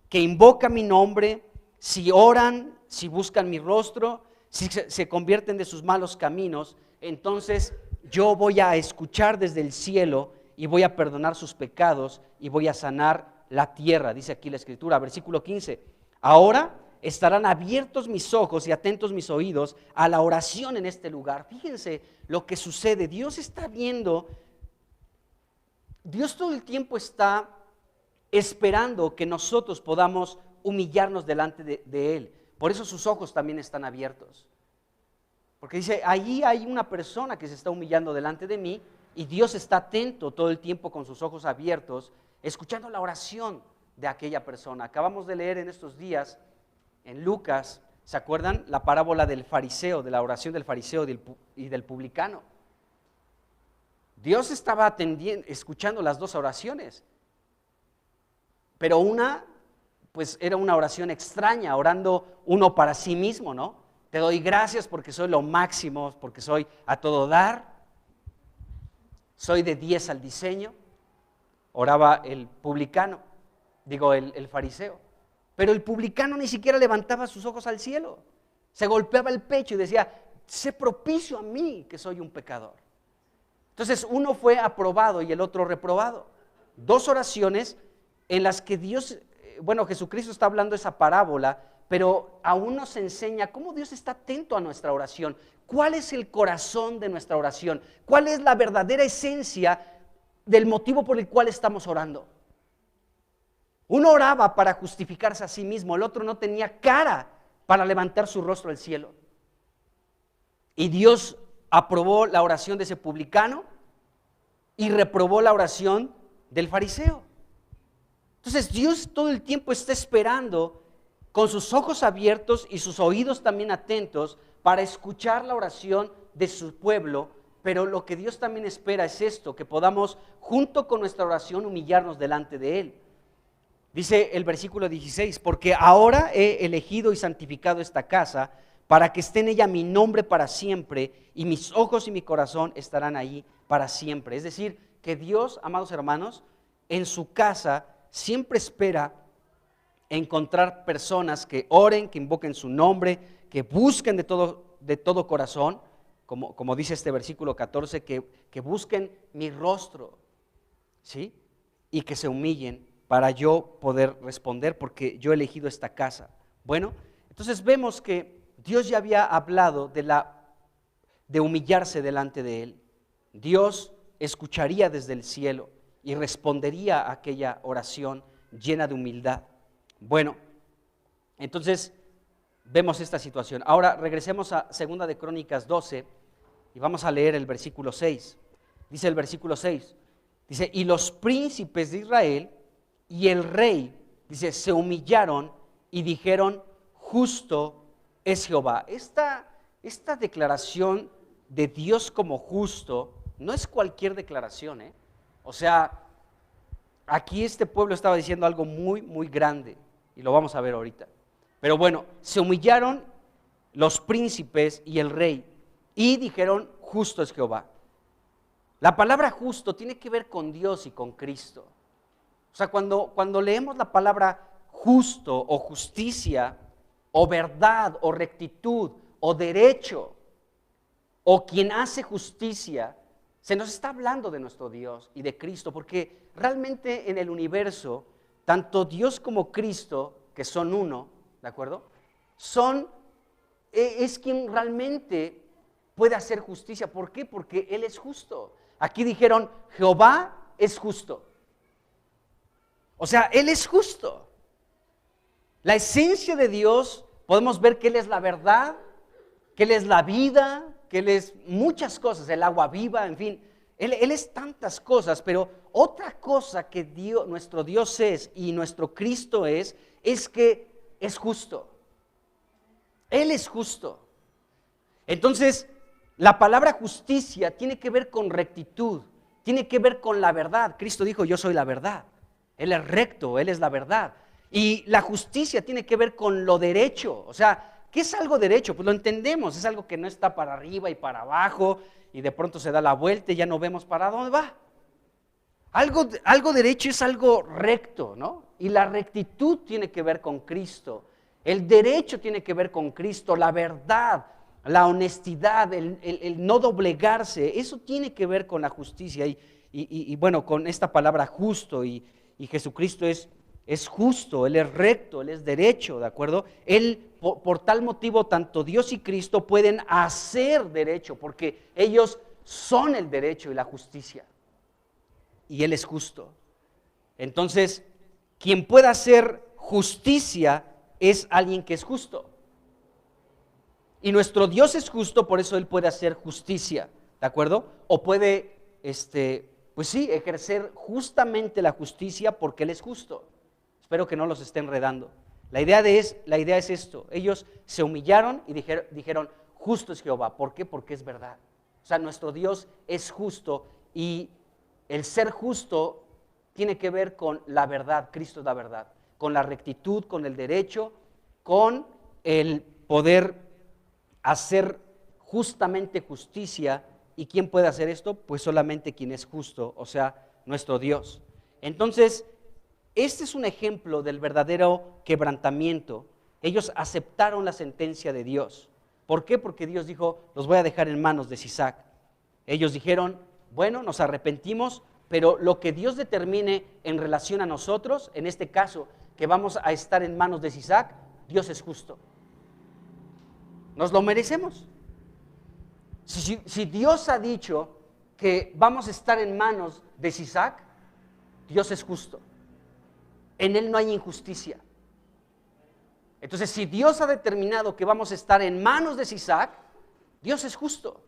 que invoca mi nombre, si oran, si buscan mi rostro, si se convierten de sus malos caminos, entonces yo voy a escuchar desde el cielo y voy a perdonar sus pecados y voy a sanar la tierra, dice aquí la Escritura, versículo 15. Ahora estarán abiertos mis ojos y atentos mis oídos a la oración en este lugar. Fíjense lo que sucede. Dios está viendo, Dios todo el tiempo está esperando que nosotros podamos humillarnos delante de Él. Por eso sus ojos también están abiertos. Porque dice, allí hay una persona que se está humillando delante de mí y Dios está atento todo el tiempo con sus ojos abiertos, escuchando la oración de aquella persona. Acabamos de leer en estos días en Lucas, ¿se acuerdan? La parábola del fariseo, de la oración del fariseo y del publicano. Dios estaba atendiendo, escuchando las dos oraciones, pero una, pues era una oración extraña, orando uno para sí mismo, ¿no? Te doy gracias porque soy lo máximo, porque soy a todo dar, soy de 10 al diseño, oraba el publicano, el fariseo. Pero el publicano ni siquiera levantaba sus ojos al cielo, se golpeaba el pecho y decía, sé propicio a mí que soy un pecador. Entonces uno fue aprobado y el otro reprobado. Dos oraciones en las que Jesucristo está hablando esa parábola, pero aún nos enseña cómo Dios está atento a nuestra oración. ¿Cuál es el corazón de nuestra oración? ¿Cuál es la verdadera esencia del motivo por el cual estamos orando? Uno oraba para justificarse a sí mismo, el otro no tenía cara para levantar su rostro al cielo. Y Dios aprobó la oración de ese publicano y reprobó la oración del fariseo. Entonces Dios todo el tiempo está esperando con sus ojos abiertos y sus oídos también atentos para escuchar la oración de su pueblo, pero lo que Dios también espera es esto, que podamos junto con nuestra oración humillarnos delante de Él. Dice el versículo 16, porque ahora he elegido y santificado esta casa para que esté en ella mi nombre para siempre y mis ojos y mi corazón estarán ahí para siempre. Es decir, que Dios, amados hermanos, en su casa siempre espera encontrar personas que oren, que invoquen su nombre, que busquen de todo corazón, como dice este versículo 14, que busquen mi rostro, ¿sí? Y que se humillen para yo poder responder, porque yo he elegido esta casa. Bueno, entonces vemos que Dios ya había hablado de humillarse delante de Él. Dios escucharía desde el cielo y respondería a aquella oración llena de humildad. Bueno, entonces vemos esta situación. Ahora regresemos a 2 de Crónicas 12 y vamos a leer el versículo 6. Dice el versículo 6, dice, y los príncipes de Israel y el rey, dice, se humillaron y dijeron, justo es Jehová. Esta declaración de Dios como justo no es cualquier declaración, ¿eh? O sea, aquí este pueblo estaba diciendo algo muy, muy grande y lo vamos a ver ahorita. Pero bueno, se humillaron los príncipes y el rey y dijeron, justo es Jehová. La palabra justo tiene que ver con Dios y con Cristo. O sea, cuando leemos la palabra justo o justicia o verdad o rectitud o derecho o quien hace justicia, se nos está hablando de nuestro Dios y de Cristo, porque realmente en el universo, tanto Dios como Cristo, que son uno, ¿de acuerdo? Es quien realmente puede hacer justicia. ¿Por qué? Porque Él es justo. Aquí dijeron, Jehová es justo. O sea, Él es justo. La esencia de Dios, podemos ver que Él es la verdad, que Él es la vida, que Él es muchas cosas, el agua viva, en fin. Él es tantas cosas, pero otra cosa que nuestro Dios es y nuestro Cristo es que es justo. Él es justo. Entonces, la palabra justicia tiene que ver con rectitud, tiene que ver con la verdad. Cristo dijo, yo soy la verdad. Él es recto, Él es la verdad. Y la justicia tiene que ver con lo derecho. O sea, ¿qué es algo derecho? Pues lo entendemos, es algo que no está para arriba y para abajo y de pronto se da la vuelta y ya no vemos para dónde va. Algo derecho es algo recto, ¿no? Y la rectitud tiene que ver con Cristo. El derecho tiene que ver con Cristo, la verdad, la honestidad, el no doblegarse, eso tiene que ver con la justicia y bueno, con esta palabra justo y Jesucristo es justo, Él es recto, Él es derecho, ¿de acuerdo? Él, por tal motivo, tanto Dios y Cristo pueden hacer derecho, porque ellos son el derecho y la justicia, y Él es justo. Entonces, quien pueda hacer justicia es alguien que es justo. Y nuestro Dios es justo, por eso Él puede hacer justicia, ¿de acuerdo? O puede, pues sí, ejercer justamente la justicia porque Él es justo. Espero que no los esté enredando. La idea es esto, ellos se humillaron y dijeron, justo es Jehová. ¿Por qué? Porque es verdad. O sea, nuestro Dios es justo y el ser justo tiene que ver con la verdad, Cristo es la verdad, con la rectitud, con el derecho, con el poder hacer justamente justicia. ¿Y quién puede hacer esto? Pues solamente quien es justo, o sea, nuestro Dios. Entonces, este es un ejemplo del verdadero quebrantamiento. Ellos aceptaron la sentencia de Dios. ¿Por qué? Porque Dios dijo, los voy a dejar en manos de Sisac. Ellos dijeron, bueno, nos arrepentimos, pero lo que Dios determine en relación a nosotros, en este caso, que vamos a estar en manos de Sisac, Dios es justo. ¿Nos lo merecemos? Si Dios ha dicho que vamos a estar en manos de Sisac, Dios es justo. En Él no hay injusticia. Entonces, si Dios ha determinado que vamos a estar en manos de Sisac, Dios es justo.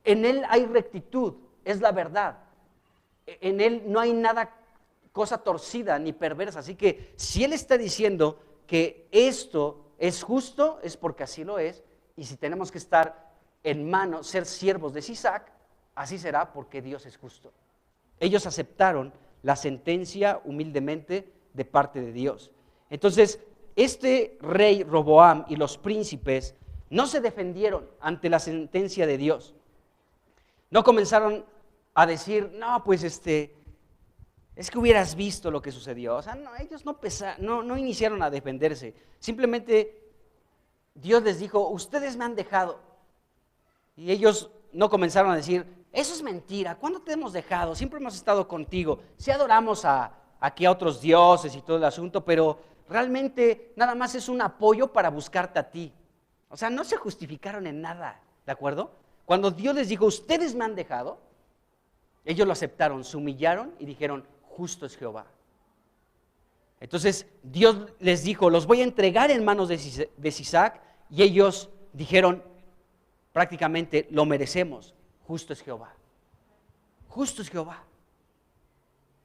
En Él hay rectitud, es la verdad. En Él no hay nada, cosa torcida ni perversa. Así que si Él está diciendo que esto es justo, es porque así lo es. Y si tenemos que estar en manos, ser siervos de Sisac, así será porque Dios es justo. Ellos aceptaron la sentencia humildemente de parte de Dios. Entonces, este rey Roboam y los príncipes no se defendieron ante la sentencia de Dios. No comenzaron a decir, no, pues es que hubieras visto lo que sucedió. O sea, no, ellos no iniciaron a defenderse. Simplemente Dios les dijo, ustedes me han dejado. Y ellos no comenzaron a decir, eso es mentira, ¿cuándo te hemos dejado? Siempre hemos estado contigo. Sí adoramos aquí a otros dioses y todo el asunto, pero realmente nada más es un apoyo para buscarte a ti. O sea, no se justificaron en nada, ¿de acuerdo? Cuando Dios les dijo, ustedes me han dejado, ellos lo aceptaron, se humillaron y dijeron, justo es Jehová. Entonces Dios les dijo, los voy a entregar en manos de Sisac, y ellos dijeron prácticamente, lo merecemos, justo es Jehová. Justo es Jehová.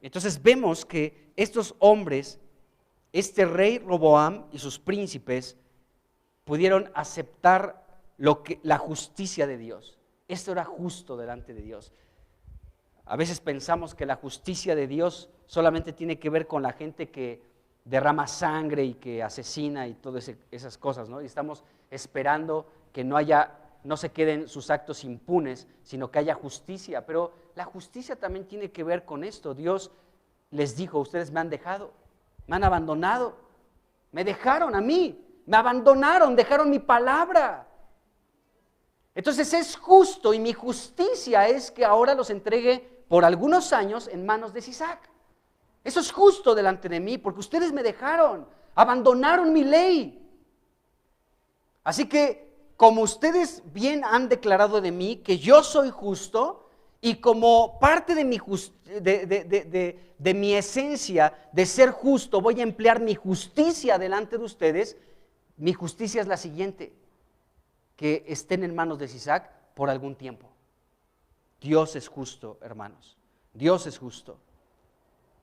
Entonces vemos que estos hombres, este rey Roboam y sus príncipes, pudieron aceptar la justicia de Dios. Esto era justo delante de Dios. A veces pensamos que la justicia de Dios solamente tiene que ver con la gente que derrama sangre y que asesina y todas esas cosas, ¿no? Y estamos esperando que no se queden sus actos impunes, sino que haya justicia. Pero la justicia también tiene que ver con esto. Dios les dijo, ustedes me han dejado, me han abandonado, me dejaron a mí, me abandonaron, dejaron mi palabra. Entonces es justo, y mi justicia es que ahora los entregue por algunos años en manos de Sisac. Eso es justo delante de mí, porque ustedes me dejaron, abandonaron mi ley. Así que, como ustedes bien han declarado de mí, que yo soy justo, y como parte de mi esencia de ser justo, voy a emplear mi justicia delante de ustedes. Mi justicia es la siguiente: que estén en manos de Sisac por algún tiempo. Dios es justo, hermanos. Dios es justo.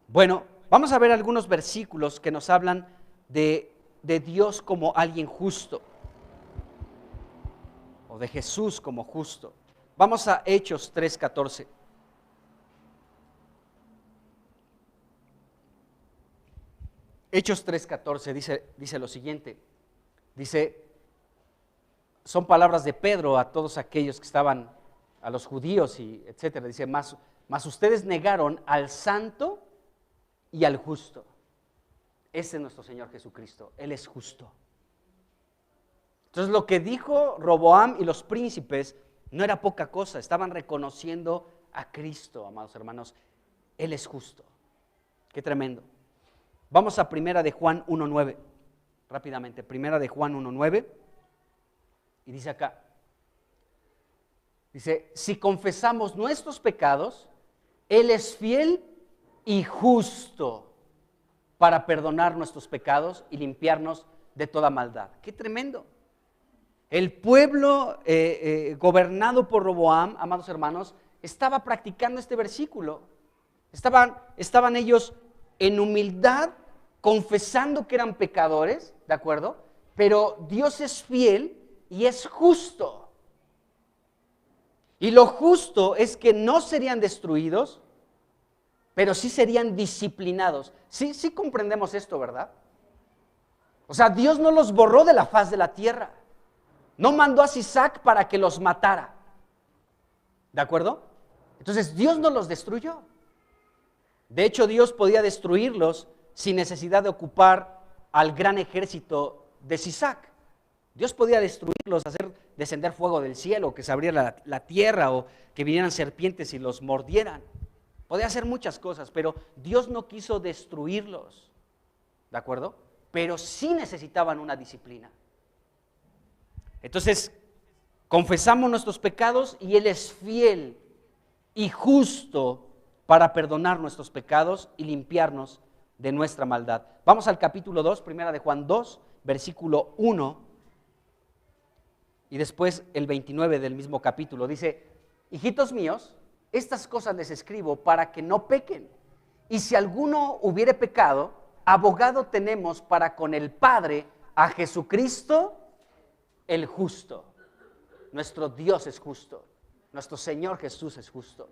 Bueno, vamos a ver algunos versículos que nos hablan de Dios como alguien justo, o de Jesús como justo. Vamos a Hechos 3:14. Hechos 3:14 dice lo siguiente. Dice, son palabras de Pedro a todos aquellos que estaban, a los judíos y etcétera. Dice, mas ustedes negaron al santo y al justo. Ese es nuestro Señor Jesucristo, Él es justo. Entonces lo que dijo Roboam y los príncipes no era poca cosa, estaban reconociendo a Cristo, amados hermanos. Él es justo. Qué tremendo. Vamos a Primera de Juan 1:9, rápidamente. Primera de Juan 1:9, y dice acá, dice, si confesamos nuestros pecados, Él es fiel y justo para perdonar nuestros pecados y limpiarnos de toda maldad. Qué tremendo. El pueblo gobernado por Roboam, amados hermanos, estaba practicando este versículo. Estaban ellos en humildad, confesando que eran pecadores, ¿de acuerdo? Pero Dios es fiel y es justo. Y lo justo es que no serían destruidos, pero sí serían disciplinados. Sí comprendemos esto, ¿verdad? O sea, Dios no los borró de la faz de la tierra. No mandó a Sisac para que los matara. ¿De acuerdo? Entonces Dios no los destruyó. De hecho, Dios podía destruirlos sin necesidad de ocupar al gran ejército de Sisac. Dios podía destruirlos, hacer descender fuego del cielo, que se abriera la tierra, o que vinieran serpientes y los mordieran. Podía hacer muchas cosas, pero Dios no quiso destruirlos. ¿De acuerdo? Pero sí necesitaban una disciplina. Entonces, confesamos nuestros pecados y Él es fiel y justo para perdonar nuestros pecados y limpiarnos de nuestra maldad. Vamos al capítulo 2, Primera de Juan 2, versículo 1, y después el 29 del mismo capítulo. Dice, hijitos míos, estas cosas les escribo para que no pequen. Y si alguno hubiere pecado, abogado tenemos para con el Padre a Jesucristo el justo. Nuestro Dios es justo. Nuestro Señor Jesús es justo.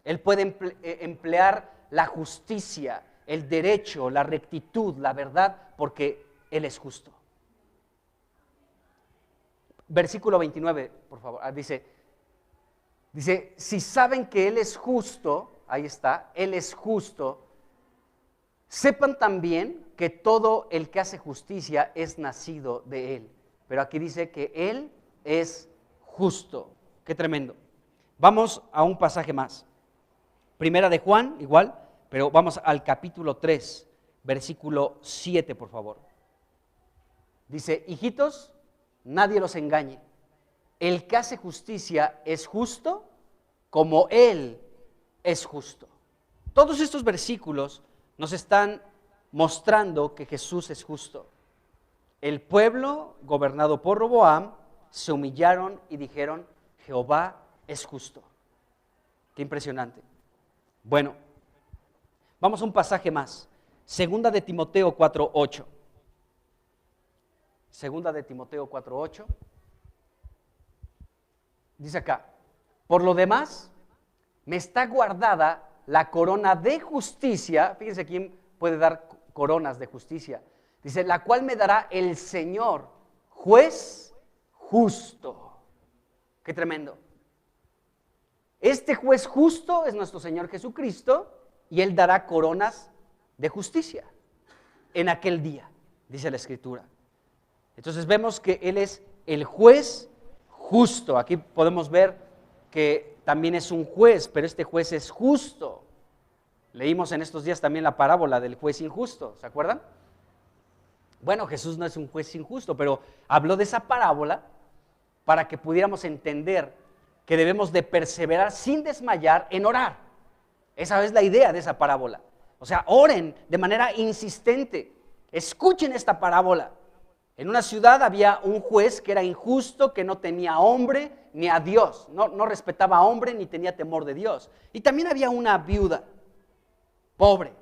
Él puede emplear la justicia, el derecho, la rectitud, la verdad, porque Él es justo. Versículo 29, por favor, dice, si saben que Él es justo, ahí está, Él es justo, sepan también que todo el que hace justicia es nacido de Él. Pero aquí dice que Él es justo. Qué tremendo. Vamos a un pasaje más. Primera de Juan, igual, pero vamos al capítulo 3, versículo 7, por favor. Dice, hijitos, nadie los engañe. El que hace justicia es justo como Él es justo. Todos estos versículos nos están mostrando que Jesús es justo. El pueblo, gobernado por Roboam, se humillaron y dijeron, Jehová es justo. Qué impresionante. Bueno, vamos a un pasaje más. Segunda de Timoteo 4:8. Segunda de Timoteo 4:8. Dice acá, por lo demás, me está guardada la corona de justicia. Fíjense quién puede dar coronas de justicia. Dice, la cual me dará el Señor, juez justo. Qué tremendo. Este juez justo es nuestro Señor Jesucristo y Él dará coronas de justicia en aquel día, dice la Escritura. Entonces vemos que Él es el juez justo. Aquí podemos ver que también es un juez, pero este juez es justo. Leímos en estos días también la parábola del juez injusto, ¿se acuerdan? Bueno, Jesús no es un juez injusto, pero habló de esa parábola para que pudiéramos entender que debemos de perseverar sin desmayar en orar. Esa es la idea de esa parábola. O sea, oren de manera insistente. Escuchen esta parábola. En una ciudad había un juez que era injusto, que no temía a hombre ni a Dios. No respetaba a hombre ni tenía temor de Dios. Y también había una viuda, pobre.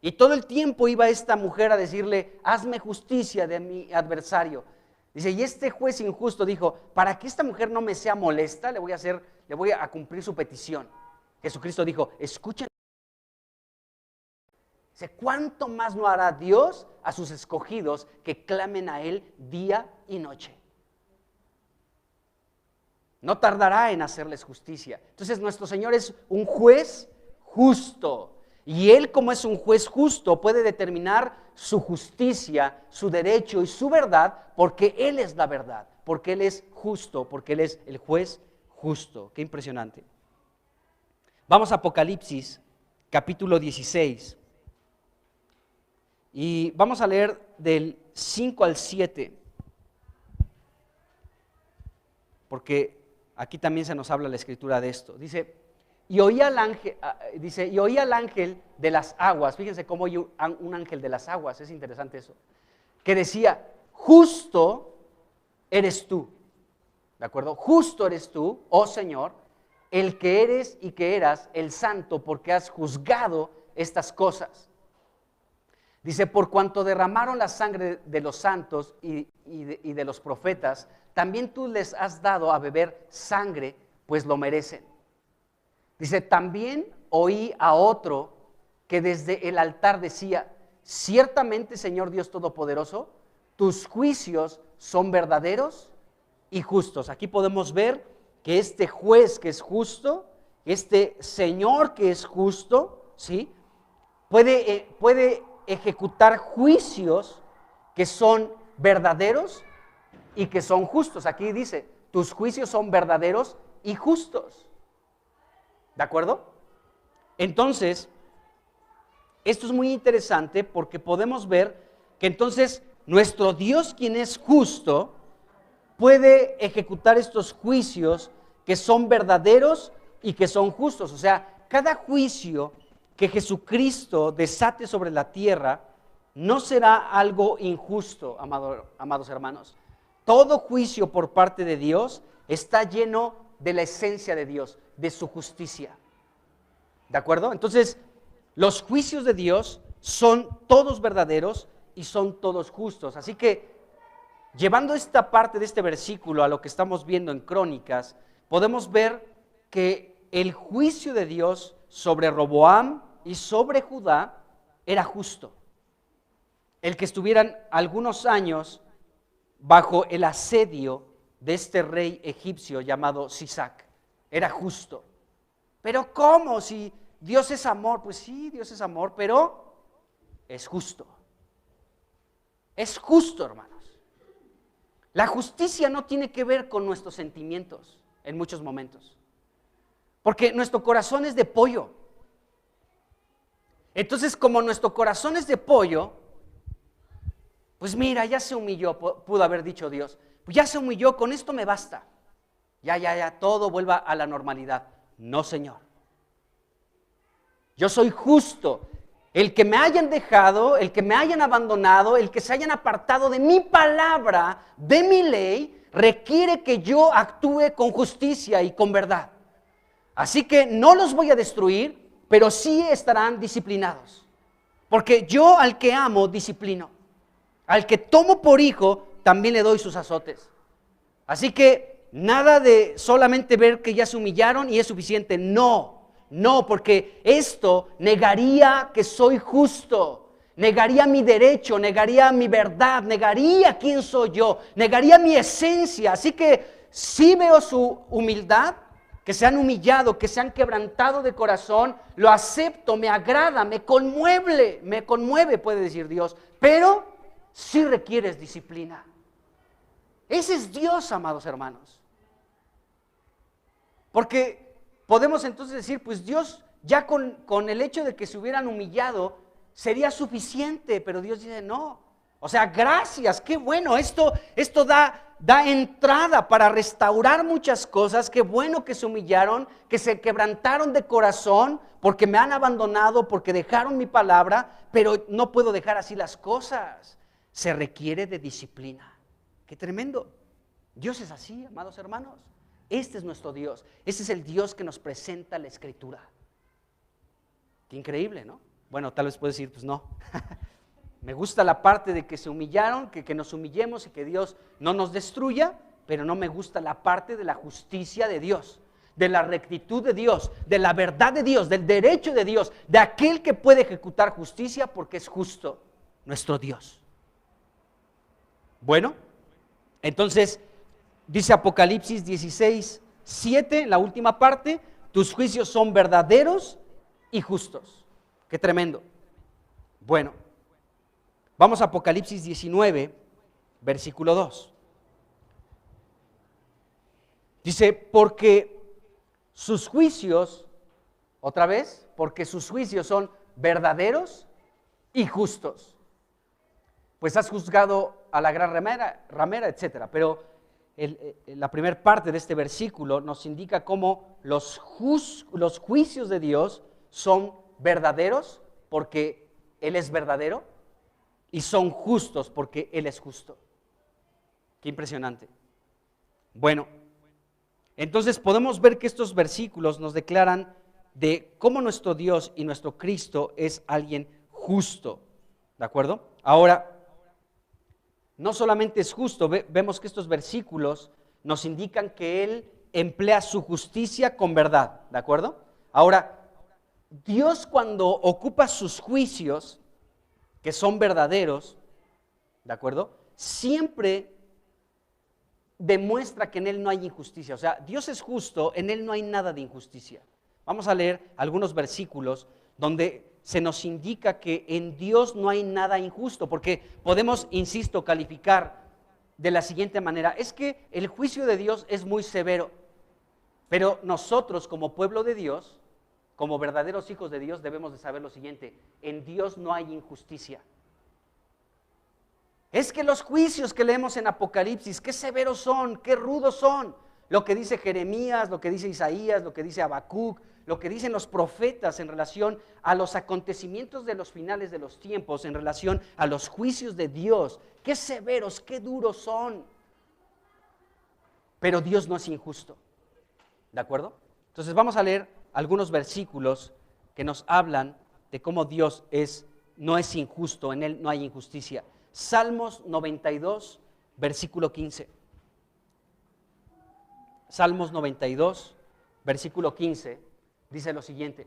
Y todo el tiempo iba esta mujer a decirle, hazme justicia de mi adversario. Dice, y este juez injusto dijo, para que esta mujer no me sea molesta, le voy a cumplir su petición. Jesucristo dijo, escuchen. Dice, ¿cuánto más no hará Dios a sus escogidos que clamen a Él día y noche? No tardará en hacerles justicia. Entonces nuestro Señor es un juez justo. Y Él, como es un juez justo, puede determinar su justicia, su derecho y su verdad, porque Él es la verdad, porque Él es justo, porque Él es el juez justo. Qué impresionante. Vamos a Apocalipsis, capítulo 16. Y vamos a leer del 5 al 7, porque aquí también se nos habla la Escritura de esto. Dice, y oí al ángel de las aguas. Fíjense cómo oye un ángel de las aguas, es interesante eso, que decía, justo eres tú, ¿de acuerdo? Justo eres tú, oh Señor, el que eres y que eras el santo, porque has juzgado estas cosas. Dice, por cuanto derramaron la sangre de los santos y de los profetas, también tú les has dado a beber sangre, pues lo merecen. Dice, también oí a otro que desde el altar decía, ciertamente, Señor Dios Todopoderoso, tus juicios son verdaderos y justos. Aquí podemos ver que este juez que es justo, este Señor que es justo, ¿sí? puede ejecutar juicios que son verdaderos y que son justos. Aquí dice, tus juicios son verdaderos y justos. ¿De acuerdo? Entonces, esto es muy interesante porque podemos ver que entonces nuestro Dios, quien es justo, puede ejecutar estos juicios que son verdaderos y que son justos. O sea, cada juicio que Jesucristo desate sobre la tierra no será algo injusto, amados hermanos. Todo juicio por parte de Dios está lleno de la esencia de Dios, de su justicia. ¿De acuerdo? Entonces, los juicios de Dios son todos verdaderos y son todos justos. Así que, llevando esta parte de este versículo a lo que estamos viendo en Crónicas, podemos ver que el juicio de Dios sobre Roboam y sobre Judá era justo. El que estuvieran algunos años bajo el asedio de este rey egipcio llamado Sisac, era justo. Pero ¿cómo? Si Dios es amor, pues sí, Dios es amor, pero es justo. Es justo, hermanos. La justicia no tiene que ver con nuestros sentimientos en muchos momentos, porque nuestro corazón es de pollo. Entonces, como nuestro corazón es de pollo, pues mira, ya se humilló, pudo haber dicho Dios, pues ya se humilló, con esto me basta. Ya, todo vuelva a la normalidad. No, Señor. Yo soy justo. el que me hayan dejado, el que me hayan abandonado, el que se hayan apartado de mi palabra, de mi ley, requiere que yo actúe con justicia y con verdad. Así que no los voy a destruir, pero sí estarán disciplinados. Porque yo al que amo, disciplino. Al que tomo por hijo, también le doy sus azotes. Así que nada de solamente ver que ya se humillaron y es suficiente. No, porque esto negaría que soy justo, negaría mi derecho, negaría mi verdad, negaría quién soy yo, negaría mi esencia. Así que sí veo su humildad, que se han humillado, que se han quebrantado de corazón, lo acepto, me agrada, me conmueve, puede decir Dios, pero sí requieres disciplina. Ese es Dios, amados hermanos. Porque podemos entonces decir, pues Dios ya con el hecho de que se hubieran humillado sería suficiente, pero Dios dice no. O sea, gracias, qué bueno, esto da entrada para restaurar muchas cosas. Qué bueno que se humillaron, que se quebrantaron de corazón, porque me han abandonado, porque dejaron mi palabra, pero no puedo dejar así las cosas. Se requiere de disciplina. Qué tremendo. Dios es así, amados hermanos. Este es nuestro Dios. Este es el Dios que nos presenta la Escritura. Qué increíble, ¿no? Bueno, tal vez puedes decir, pues no. Me gusta la parte de que se humillaron, que nos humillemos y que Dios no nos destruya, pero no me gusta la parte de la justicia de Dios, de la rectitud de Dios, de la verdad de Dios, del derecho de Dios, de aquel que puede ejecutar justicia porque es justo, nuestro Dios. Bueno, entonces dice Apocalipsis 16:7, la última parte, tus juicios son verdaderos y justos. Qué tremendo. Bueno, vamos a Apocalipsis 19, versículo 2. Dice, porque sus juicios, otra vez, porque sus juicios son verdaderos y justos. Pues has juzgado a la gran ramera, etcétera. Pero la primera parte de este versículo nos indica cómo los juicios de Dios son verdaderos porque Él es verdadero y son justos porque Él es justo. Qué impresionante. Bueno, entonces podemos ver que estos versículos nos declaran de cómo nuestro Dios y nuestro Cristo es alguien justo. ¿De acuerdo? Ahora, no solamente es justo, vemos que estos versículos nos indican que Él emplea su justicia con verdad, ¿de acuerdo? Ahora, Dios cuando ocupa sus juicios, que son verdaderos, ¿de acuerdo? Siempre demuestra que en Él no hay injusticia. O sea, Dios es justo, en Él no hay nada de injusticia. Vamos a leer algunos versículos donde se nos indica que en Dios no hay nada injusto, porque podemos, insisto, calificar de la siguiente manera. Es que el juicio de Dios es muy severo, pero nosotros como pueblo de Dios, como verdaderos hijos de Dios, debemos de saber lo siguiente: en Dios no hay injusticia. Es que los juicios que leemos en Apocalipsis, qué severos son, qué rudos son. Lo que dice Jeremías, lo que dice Isaías, lo que dice Habacuc, lo que dicen los profetas en relación a los acontecimientos de los finales de los tiempos, en relación a los juicios de Dios, qué severos, qué duros son. Pero Dios no es injusto, ¿de acuerdo? Entonces vamos a leer algunos versículos que nos hablan de cómo Dios no es injusto, en Él no hay injusticia. Salmos 92, versículo 15. Salmos 92, versículo 15, dice lo siguiente.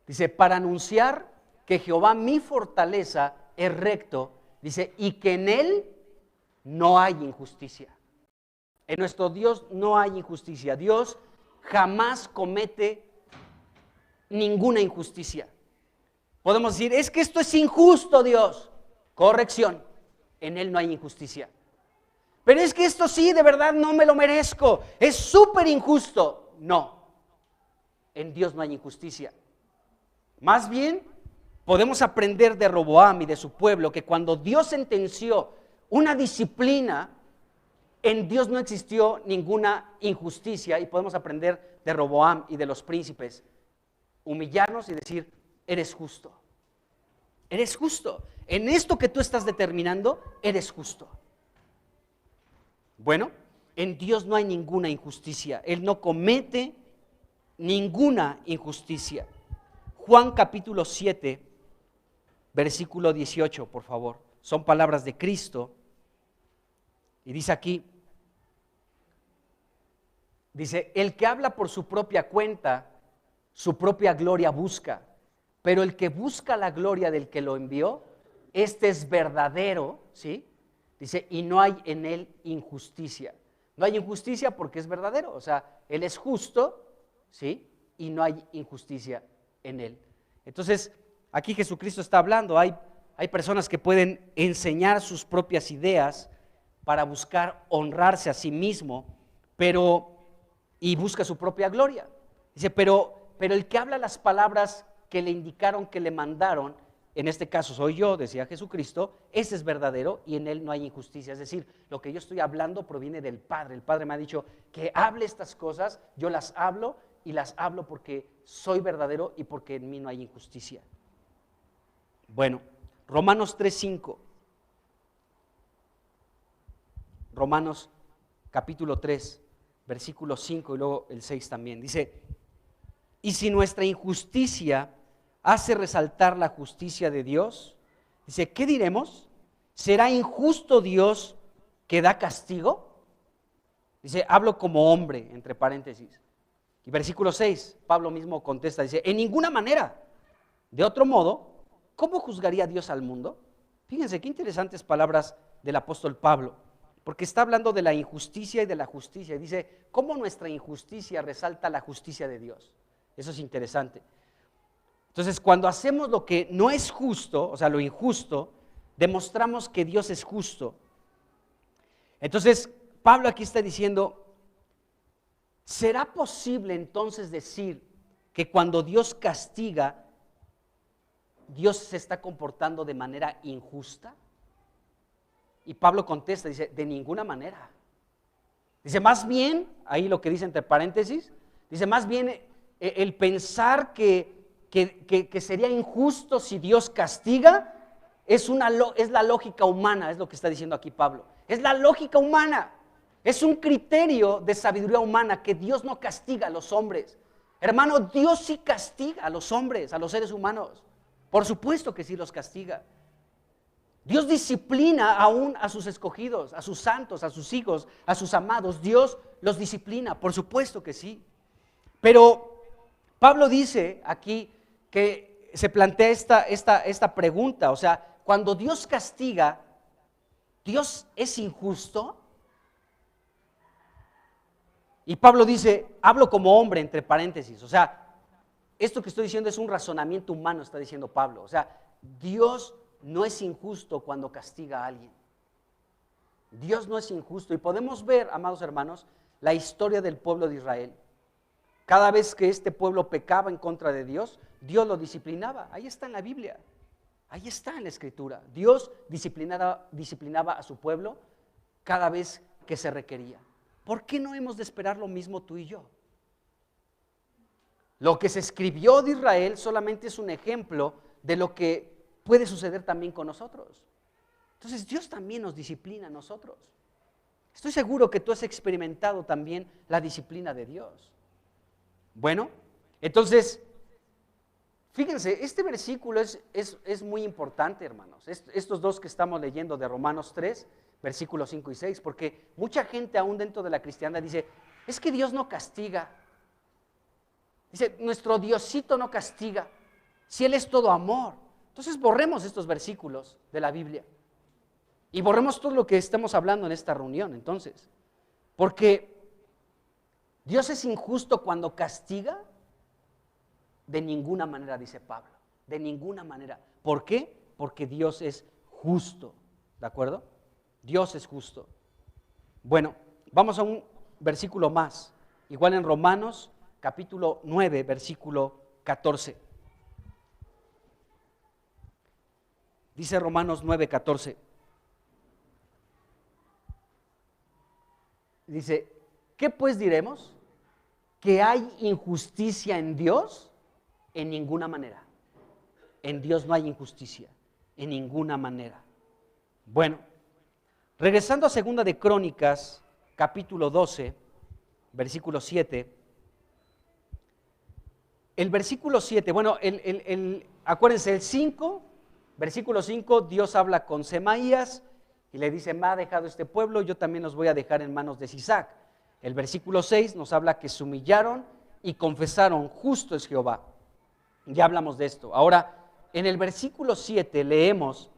Dice, para anunciar que Jehová mi fortaleza es recto, dice, y que en Él no hay injusticia. En nuestro Dios no hay injusticia. Dios jamás comete ninguna injusticia. Podemos decir, es que esto es injusto, Dios. Corrección, en Él no hay injusticia. Pero es que esto sí, de verdad no me lo merezco, es súper injusto. No, en Dios no hay injusticia. Más bien, podemos aprender de Roboam y de su pueblo que cuando Dios sentenció una disciplina, en Dios no existió ninguna injusticia, y podemos aprender de Roboam y de los príncipes. Humillarnos y decir, eres justo. Eres justo. En esto que tú estás determinando, eres justo. Bueno, en Dios no hay ninguna injusticia. Él no comete ninguna injusticia. Juan capítulo 7, versículo 18, por favor. Son palabras de Cristo. Y dice aquí, dice, el que habla por su propia cuenta, su propia gloria busca, pero el que busca la gloria del que lo envió, este es verdadero, ¿sí? Dice, y no hay en él injusticia. No hay injusticia porque es verdadero, o sea, él es justo, ¿sí? Y no hay injusticia en él. Entonces, aquí Jesucristo está hablando, hay personas que pueden enseñar sus propias ideas para buscar honrarse a sí mismo, y busca su propia gloria. Dice, pero el que habla las palabras que le indicaron, que le mandaron, en este caso soy yo, decía Jesucristo, ese es verdadero y en él no hay injusticia. Es decir, lo que yo estoy hablando proviene del Padre. El Padre me ha dicho que hable estas cosas, yo las hablo y las hablo porque soy verdadero y porque en mí no hay injusticia. Bueno, Romanos 3:5. Romanos capítulo 3, versículo 5 y luego el 6 también. Dice, y si nuestra injusticia hace resaltar la justicia de Dios, dice, ¿qué diremos? ¿Será injusto Dios que da castigo? Dice, hablo como hombre, entre paréntesis. Y versículo 6, Pablo mismo contesta, dice, en ninguna manera. De otro modo, ¿cómo juzgaría Dios al mundo? Fíjense qué interesantes palabras del apóstol Pablo, porque está hablando de la injusticia y de la justicia. Y dice, ¿cómo nuestra injusticia resalta la justicia de Dios? Eso es interesante. Entonces, cuando hacemos lo que no es justo, o sea, lo injusto, demostramos que Dios es justo. Entonces, Pablo aquí está diciendo, ¿será posible entonces decir que cuando Dios castiga, Dios se está comportando de manera injusta? Y Pablo contesta, dice, de ninguna manera. Dice, más bien, ahí lo que dice entre paréntesis, dice, más bien el pensar que sería injusto si Dios castiga, es la lógica humana, es lo que está diciendo aquí Pablo. Es la lógica humana, es un criterio de sabiduría humana que Dios no castiga a los hombres. Hermano, Dios sí castiga a los hombres, a los seres humanos. Por supuesto que sí los castiga. Dios disciplina aún a sus escogidos, a sus santos, a sus hijos, a sus amados. Dios los disciplina, por supuesto que sí. Pero Pablo dice aquí que se plantea esta pregunta, o sea, cuando Dios castiga, ¿Dios es injusto? Y Pablo dice, hablo como hombre, entre paréntesis, o sea, esto que estoy diciendo es un razonamiento humano, está diciendo Pablo, o sea, Dios no es injusto cuando castiga a alguien. Dios no es injusto y podemos ver, amados hermanos, la historia del pueblo de Israel. Cada vez que este pueblo pecaba en contra de Dios, Dios lo disciplinaba. Ahí está en la Biblia, ahí está en la Escritura. Dios disciplinaba a su pueblo cada vez que se requería. ¿Por qué no hemos de esperar lo mismo tú y yo? Lo que se escribió de Israel solamente es un ejemplo de lo que puede suceder también con nosotros. Entonces Dios también nos disciplina a nosotros. Estoy seguro que tú has experimentado también la disciplina de Dios. Bueno, entonces, fíjense, este versículo es muy importante, hermanos. Estos dos que estamos leyendo de Romanos 3, versículos 5 y 6, porque mucha gente aún dentro de la cristiandad dice, es que Dios no castiga. Dice, nuestro Diosito no castiga, si Él es todo amor. Entonces borremos estos versículos de la Biblia y borremos todo lo que estamos hablando en esta reunión, entonces, porque Dios es injusto cuando castiga, de ninguna manera, dice Pablo, de ninguna manera. ¿Por qué? Porque Dios es justo, ¿de acuerdo? Dios es justo. Bueno, vamos a un versículo más, igual en Romanos capítulo 9, versículo 14. Dice Romanos 9, 14. Dice, ¿qué pues diremos? ¿Que hay injusticia en Dios? En ninguna manera. En Dios no hay injusticia, en ninguna manera. Bueno, regresando a 2 de Crónicas, capítulo 12, versículo 7. El versículo 7, bueno, acuérdense, el 5, versículo 5, Dios habla con Semaías y le dice, me ha dejado este pueblo, yo también los voy a dejar en manos de Sisac. El versículo 6 nos habla que se humillaron y confesaron, justo es Jehová. Ya hablamos de esto. Ahora, en el versículo 7 leemos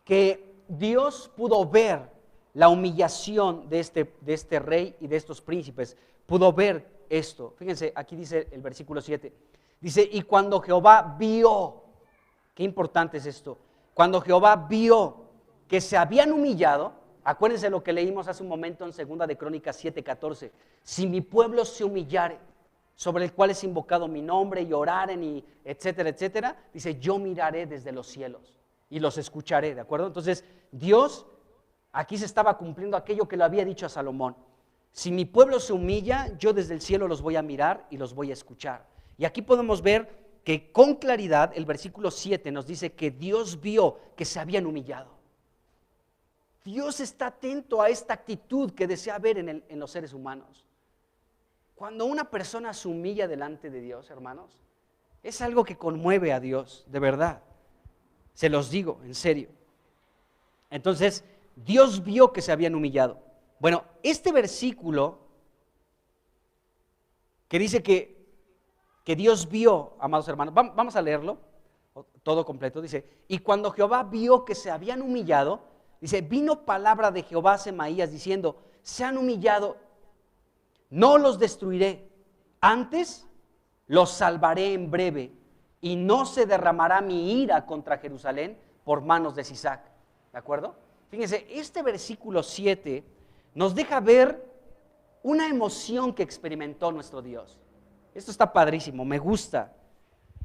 que Dios pudo ver la humillación de este rey y de estos príncipes, pudo ver esto. Fíjense, aquí dice el versículo 7, dice, y cuando Jehová vio, qué importante es esto, cuando Jehová vio que se habían humillado, acuérdense lo que leímos hace un momento en 2 de Crónicas 7:14, si mi pueblo se humillare, sobre el cual es invocado mi nombre, y oraren, y etcétera, etcétera, dice, yo miraré desde los cielos y los escucharé, ¿de acuerdo? Entonces, Dios aquí se estaba cumpliendo aquello que le había dicho a Salomón. Si mi pueblo se humilla, yo desde el cielo los voy a mirar y los voy a escuchar. Y aquí podemos ver que con claridad el versículo 7 nos dice que Dios vio que se habían humillado. Dios está atento a esta actitud que desea ver en los seres humanos. Cuando una persona se humilla delante de Dios, hermanos, es algo que conmueve a Dios, de verdad. Se los digo, en serio. Entonces, Dios vio que se habían humillado. Bueno, este versículo que dice que Dios vio, amados hermanos, vamos a leerlo todo completo. Dice, y cuando Jehová vio que se habían humillado, dice, vino palabra de Jehová a Semaías diciendo, se han humillado, no los destruiré, antes los salvaré en breve, y no se derramará mi ira contra Jerusalén por manos de Sisac. ¿De acuerdo? Fíjense, este versículo 7 nos deja ver una emoción que experimentó nuestro Dios. Esto está padrísimo, me gusta,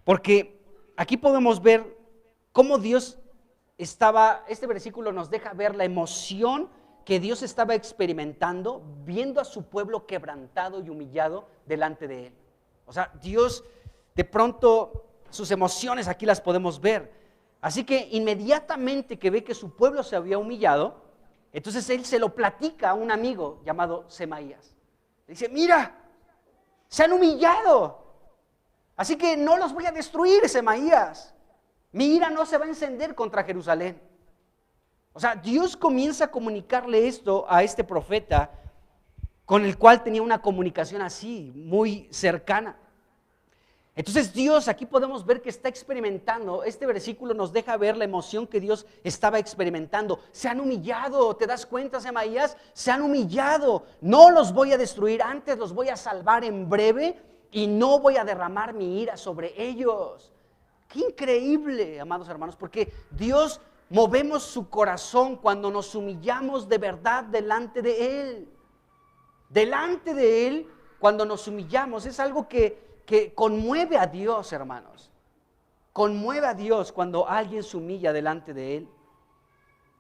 porque aquí podemos ver cómo Dios estaba, este versículo nos deja ver la emoción que Dios estaba experimentando viendo a su pueblo quebrantado y humillado delante de él. O sea, Dios, de pronto, sus emociones aquí las podemos ver. Así que inmediatamente que ve que su pueblo se había humillado, entonces él se lo platica a un amigo llamado Semaías. Le dice, mira, se han humillado, así que no los voy a destruir, Semaías. Mi ira no se va a encender contra Jerusalén. O sea, Dios comienza a comunicarle esto a este profeta con el cual tenía una comunicación así, muy cercana. Entonces Dios, aquí podemos ver que está experimentando, este versículo nos deja ver la emoción que Dios estaba experimentando. Se han humillado, ¿te das cuenta, Semaías? Se han humillado, no los voy a destruir, antes los voy a salvar en breve y no voy a derramar mi ira sobre ellos. Qué increíble, amados hermanos, porque Dios movemos su corazón cuando nos humillamos de verdad delante de Él. Delante de Él, cuando nos humillamos, es algo que conmueve a Dios, hermanos. Conmueve a Dios cuando alguien se humilla delante de Él.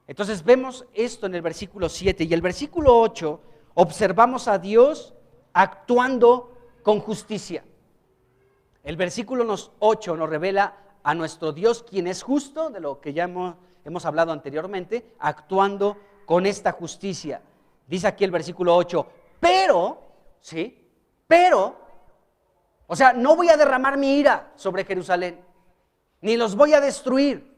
Entonces vemos esto en el versículo 7 y el versículo 8 observamos a Dios actuando con justicia. El versículo 8 nos revela a nuestro Dios, quien es justo, de lo que ya hemos hablado anteriormente, actuando con esta justicia. Dice aquí el versículo 8, pero, o sea, no voy a derramar mi ira sobre Jerusalén, ni los voy a destruir.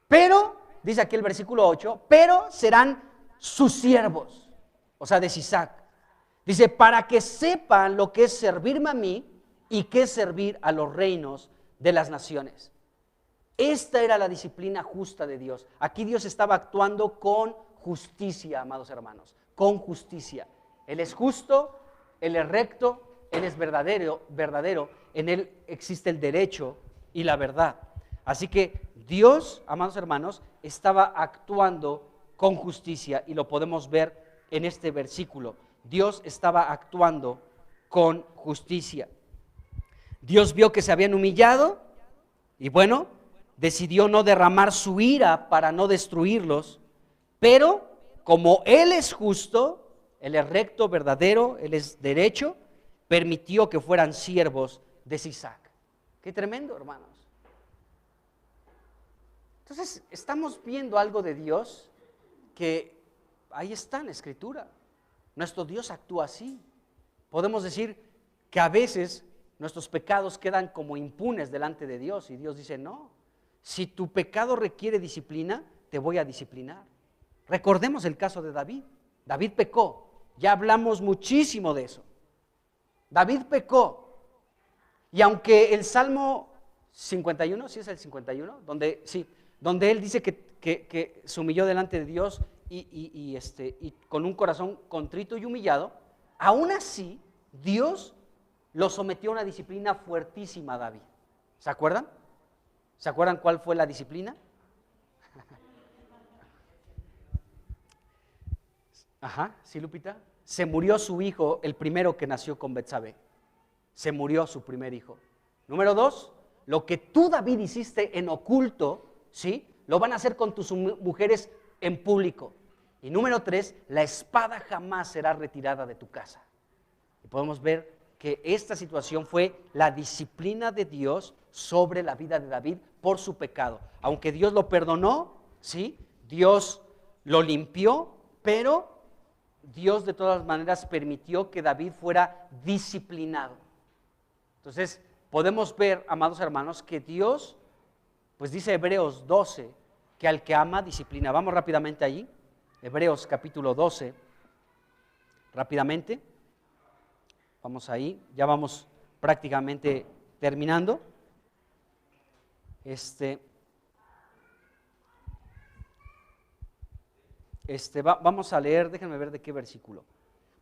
Pero, dice aquí el versículo 8, pero serán sus siervos, o sea, de Sisac. Dice, para que sepan lo que es servirme a mí y qué es servir a los reinos de las naciones. Esta era la disciplina justa de Dios. Aquí Dios estaba actuando con justicia, amados hermanos, con justicia. Él es justo, Él es recto, Él es verdadero, en Él existe el derecho y la verdad. Así que Dios, amados hermanos, estaba actuando con justicia y lo podemos ver en este versículo. Dios estaba actuando con justicia. Dios vio que se habían humillado y bueno, decidió no derramar su ira para no destruirlos, pero como Él es justo, Él es recto, verdadero, Él es derecho, permitió que fueran siervos de Sisac. Qué tremendo, hermanos. Entonces, estamos viendo algo de Dios que ahí está en la Escritura. Nuestro Dios actúa así. Podemos decir que a veces nuestros pecados quedan como impunes delante de Dios y Dios dice, no, si tu pecado requiere disciplina, te voy a disciplinar. Recordemos el caso de David. David pecó, ya hablamos muchísimo de eso. David pecó y aunque el Salmo 51, ¿sí es el 51? Donde él dice que se humilló delante de Dios y con un corazón contrito y humillado, aún así Dios lo sometió a una disciplina fuertísima a David. ¿Se acuerdan? ¿Se acuerdan cuál fue la disciplina? Ajá, ¿sí, Lupita? Se murió su hijo, el primero que nació con Betsabé. Se murió su primer hijo. Número 2, lo que tú, David, hiciste en oculto, ¿sí? Lo van a hacer con tus mujeres en público. Y número 3, la espada jamás será retirada de tu casa. Y podemos ver que esta situación fue la disciplina de Dios sobre la vida de David por su pecado. Aunque Dios lo perdonó, ¿sí? Dios lo limpió, pero Dios de todas maneras permitió que David fuera disciplinado. Entonces, podemos ver, amados hermanos, que Dios, pues dice Hebreos 12, que al que ama disciplina. Vamos rápidamente allí, Hebreos capítulo 12, rápidamente. Vamos ahí, ya vamos prácticamente terminando. Vamos a leer, déjenme ver de qué versículo.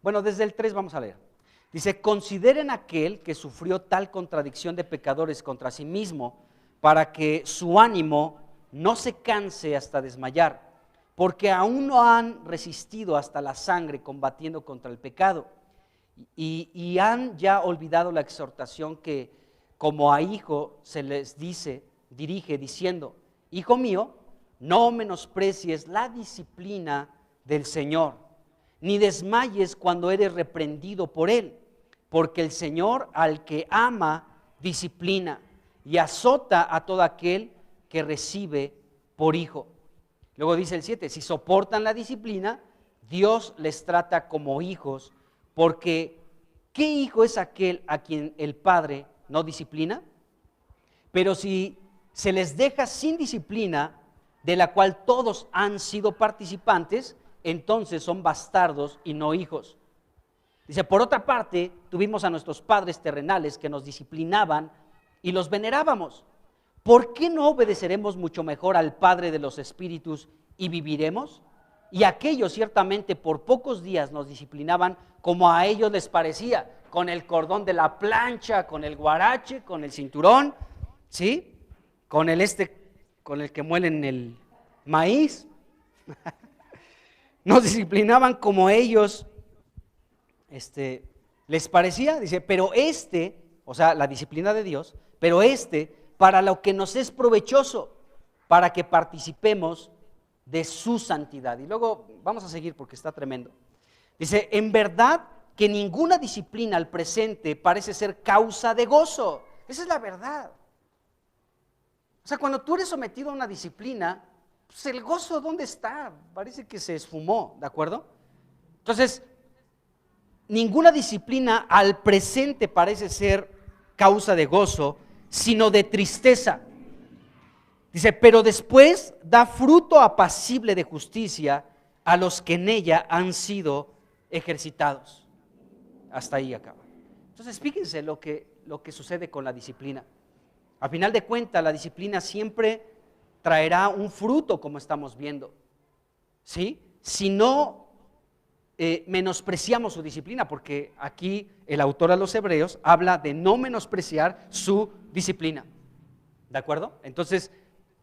Bueno, desde el 3 vamos a leer. Dice, consideren aquel que sufrió tal contradicción de pecadores contra sí mismo, para que su ánimo no se canse hasta desmayar, porque aún no han resistido hasta la sangre combatiendo contra el pecado, y han ya olvidado la exhortación que como a hijo se les dirige diciendo, hijo mío, no menosprecies la disciplina del Señor, ni desmayes cuando eres reprendido por Él, porque el Señor al que ama disciplina y azota a todo aquel que recibe por hijo. Luego dice el 7, si soportan la disciplina, Dios les trata como hijos, porque ¿qué hijo es aquel a quien el Padre no disciplina? Pero si se les deja sin disciplina, de la cual todos han sido participantes, entonces son bastardos y no hijos. Dice, por otra parte, tuvimos a nuestros padres terrenales que nos disciplinaban y los venerábamos. ¿Por qué no obedeceremos mucho mejor al Padre de los Espíritus y viviremos? Y aquellos ciertamente por pocos días nos disciplinaban como a ellos les parecía, con el cordón de la plancha, con el guarache, con el cinturón, ¿sí? Con el que muelen el maíz. Nos disciplinaban como ellos les parecía, dice, pero o sea, la disciplina de Dios, pero para lo que nos es provechoso, para que participemos de su santidad. Y luego vamos a seguir porque está tremendo. Dice, en verdad que ninguna disciplina al presente parece ser causa de gozo. Esa es la verdad. O sea, cuando tú eres sometido a una disciplina, pues el gozo, ¿dónde está? Parece que se esfumó, ¿de acuerdo? Entonces, ninguna disciplina al presente parece ser causa de gozo, sino de tristeza. Dice, pero después da fruto apacible de justicia a los que en ella han sido ejercitados. Hasta ahí acaba. Entonces, fíjense lo que sucede con la disciplina. A final de cuentas, la disciplina siempre traerá un fruto, como estamos viendo, ¿sí? Si no menospreciamos su disciplina, porque aquí el autor a los Hebreos habla de no menospreciar su disciplina, ¿de acuerdo? Entonces,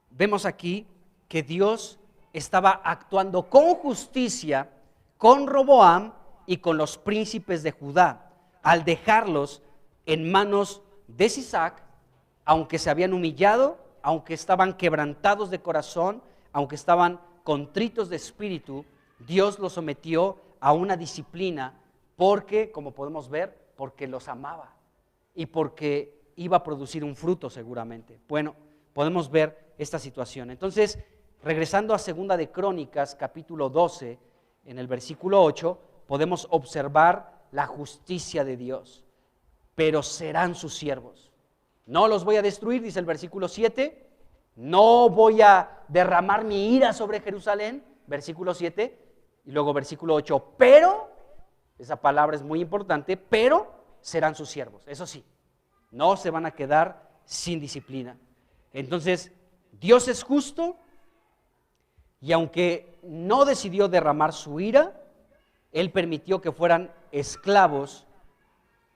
vemos aquí que Dios estaba actuando con justicia con Roboam y con los príncipes de Judá, al dejarlos en manos de Sisac, aunque se habían humillado, aunque estaban quebrantados de corazón, aunque estaban contritos de espíritu, Dios los sometió a una disciplina porque, como podemos ver, porque los amaba y porque iba a producir un fruto seguramente. Bueno, podemos ver esta situación. Entonces, regresando a Segunda de Crónicas, capítulo 12, en el versículo 8, podemos observar la justicia de Dios. Pero serán sus siervos. No los voy a destruir, dice el versículo 7. No voy a derramar mi ira sobre Jerusalén, versículo 7. Y luego versículo 8, pero, esa palabra es muy importante, pero serán sus siervos. Eso sí, no se van a quedar sin disciplina. Entonces, Dios es justo y aunque no decidió derramar su ira, Él permitió que fueran esclavos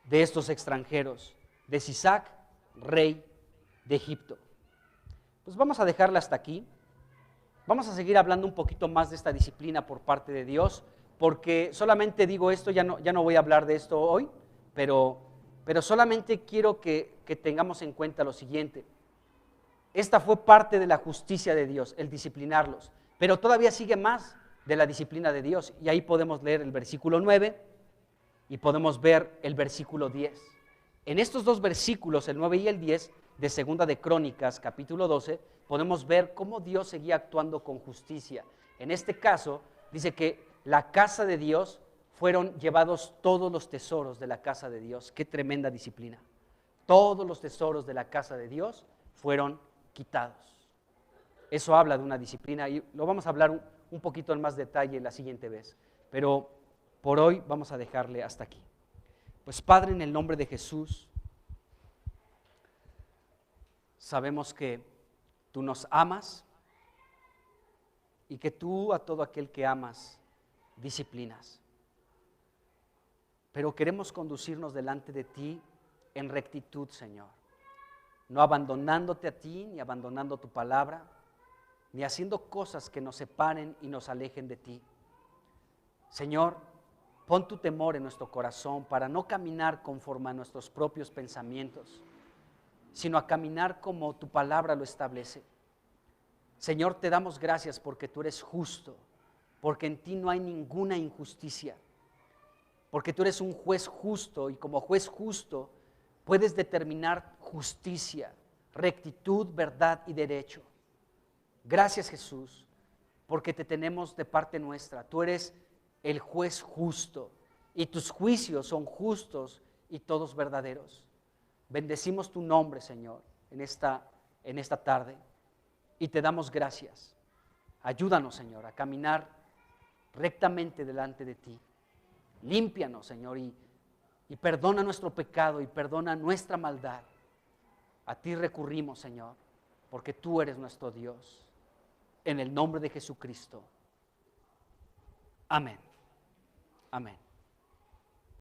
de estos extranjeros, de Sisac, rey de Egipto. Pues vamos a dejarla hasta aquí. Vamos a seguir hablando un poquito más de esta disciplina por parte de Dios, porque solamente digo esto, ya no voy a hablar de esto hoy, pero solamente quiero que tengamos en cuenta lo siguiente. Esta fue parte de la justicia de Dios, el disciplinarlos, pero todavía sigue más de la disciplina de Dios, y ahí podemos leer el versículo 9 y podemos ver el versículo 10. En estos dos versículos, el 9 y el 10, de Segunda de Crónicas, capítulo 12, podemos ver cómo Dios seguía actuando con justicia. En este caso, dice que la casa de Dios fueron llevados todos los tesoros de la casa de Dios. ¡Qué tremenda disciplina! Todos los tesoros de la casa de Dios fueron quitados. Eso habla de una disciplina y lo vamos a hablar un poquito en más detalle la siguiente vez. Pero por hoy vamos a dejarle hasta aquí. Pues Padre, en el nombre de Jesús, sabemos que tú nos amas y que tú a todo aquel que amas disciplinas. Pero queremos conducirnos delante de ti en rectitud, Señor, no abandonándote a ti, ni abandonando tu palabra, ni haciendo cosas que nos separen y nos alejen de ti. Señor, pon tu temor en nuestro corazón para no caminar conforme a nuestros propios pensamientos, sino a caminar como tu palabra lo establece. Señor, te damos gracias porque tú eres justo, porque en ti no hay ninguna injusticia, porque tú eres un juez justo y como juez justo puedes determinar justicia, rectitud, verdad y derecho. Gracias, Jesús, porque te tenemos de parte nuestra. Tú eres el juez justo y tus juicios son justos y todos verdaderos. Bendecimos tu nombre, Señor, en esta tarde y te damos gracias. Ayúdanos, Señor, a caminar rectamente delante de ti. Límpianos, Señor, y perdona nuestro pecado y perdona nuestra maldad. A ti recurrimos, Señor, porque tú eres nuestro Dios. En el nombre de Jesucristo. Amén. Amén.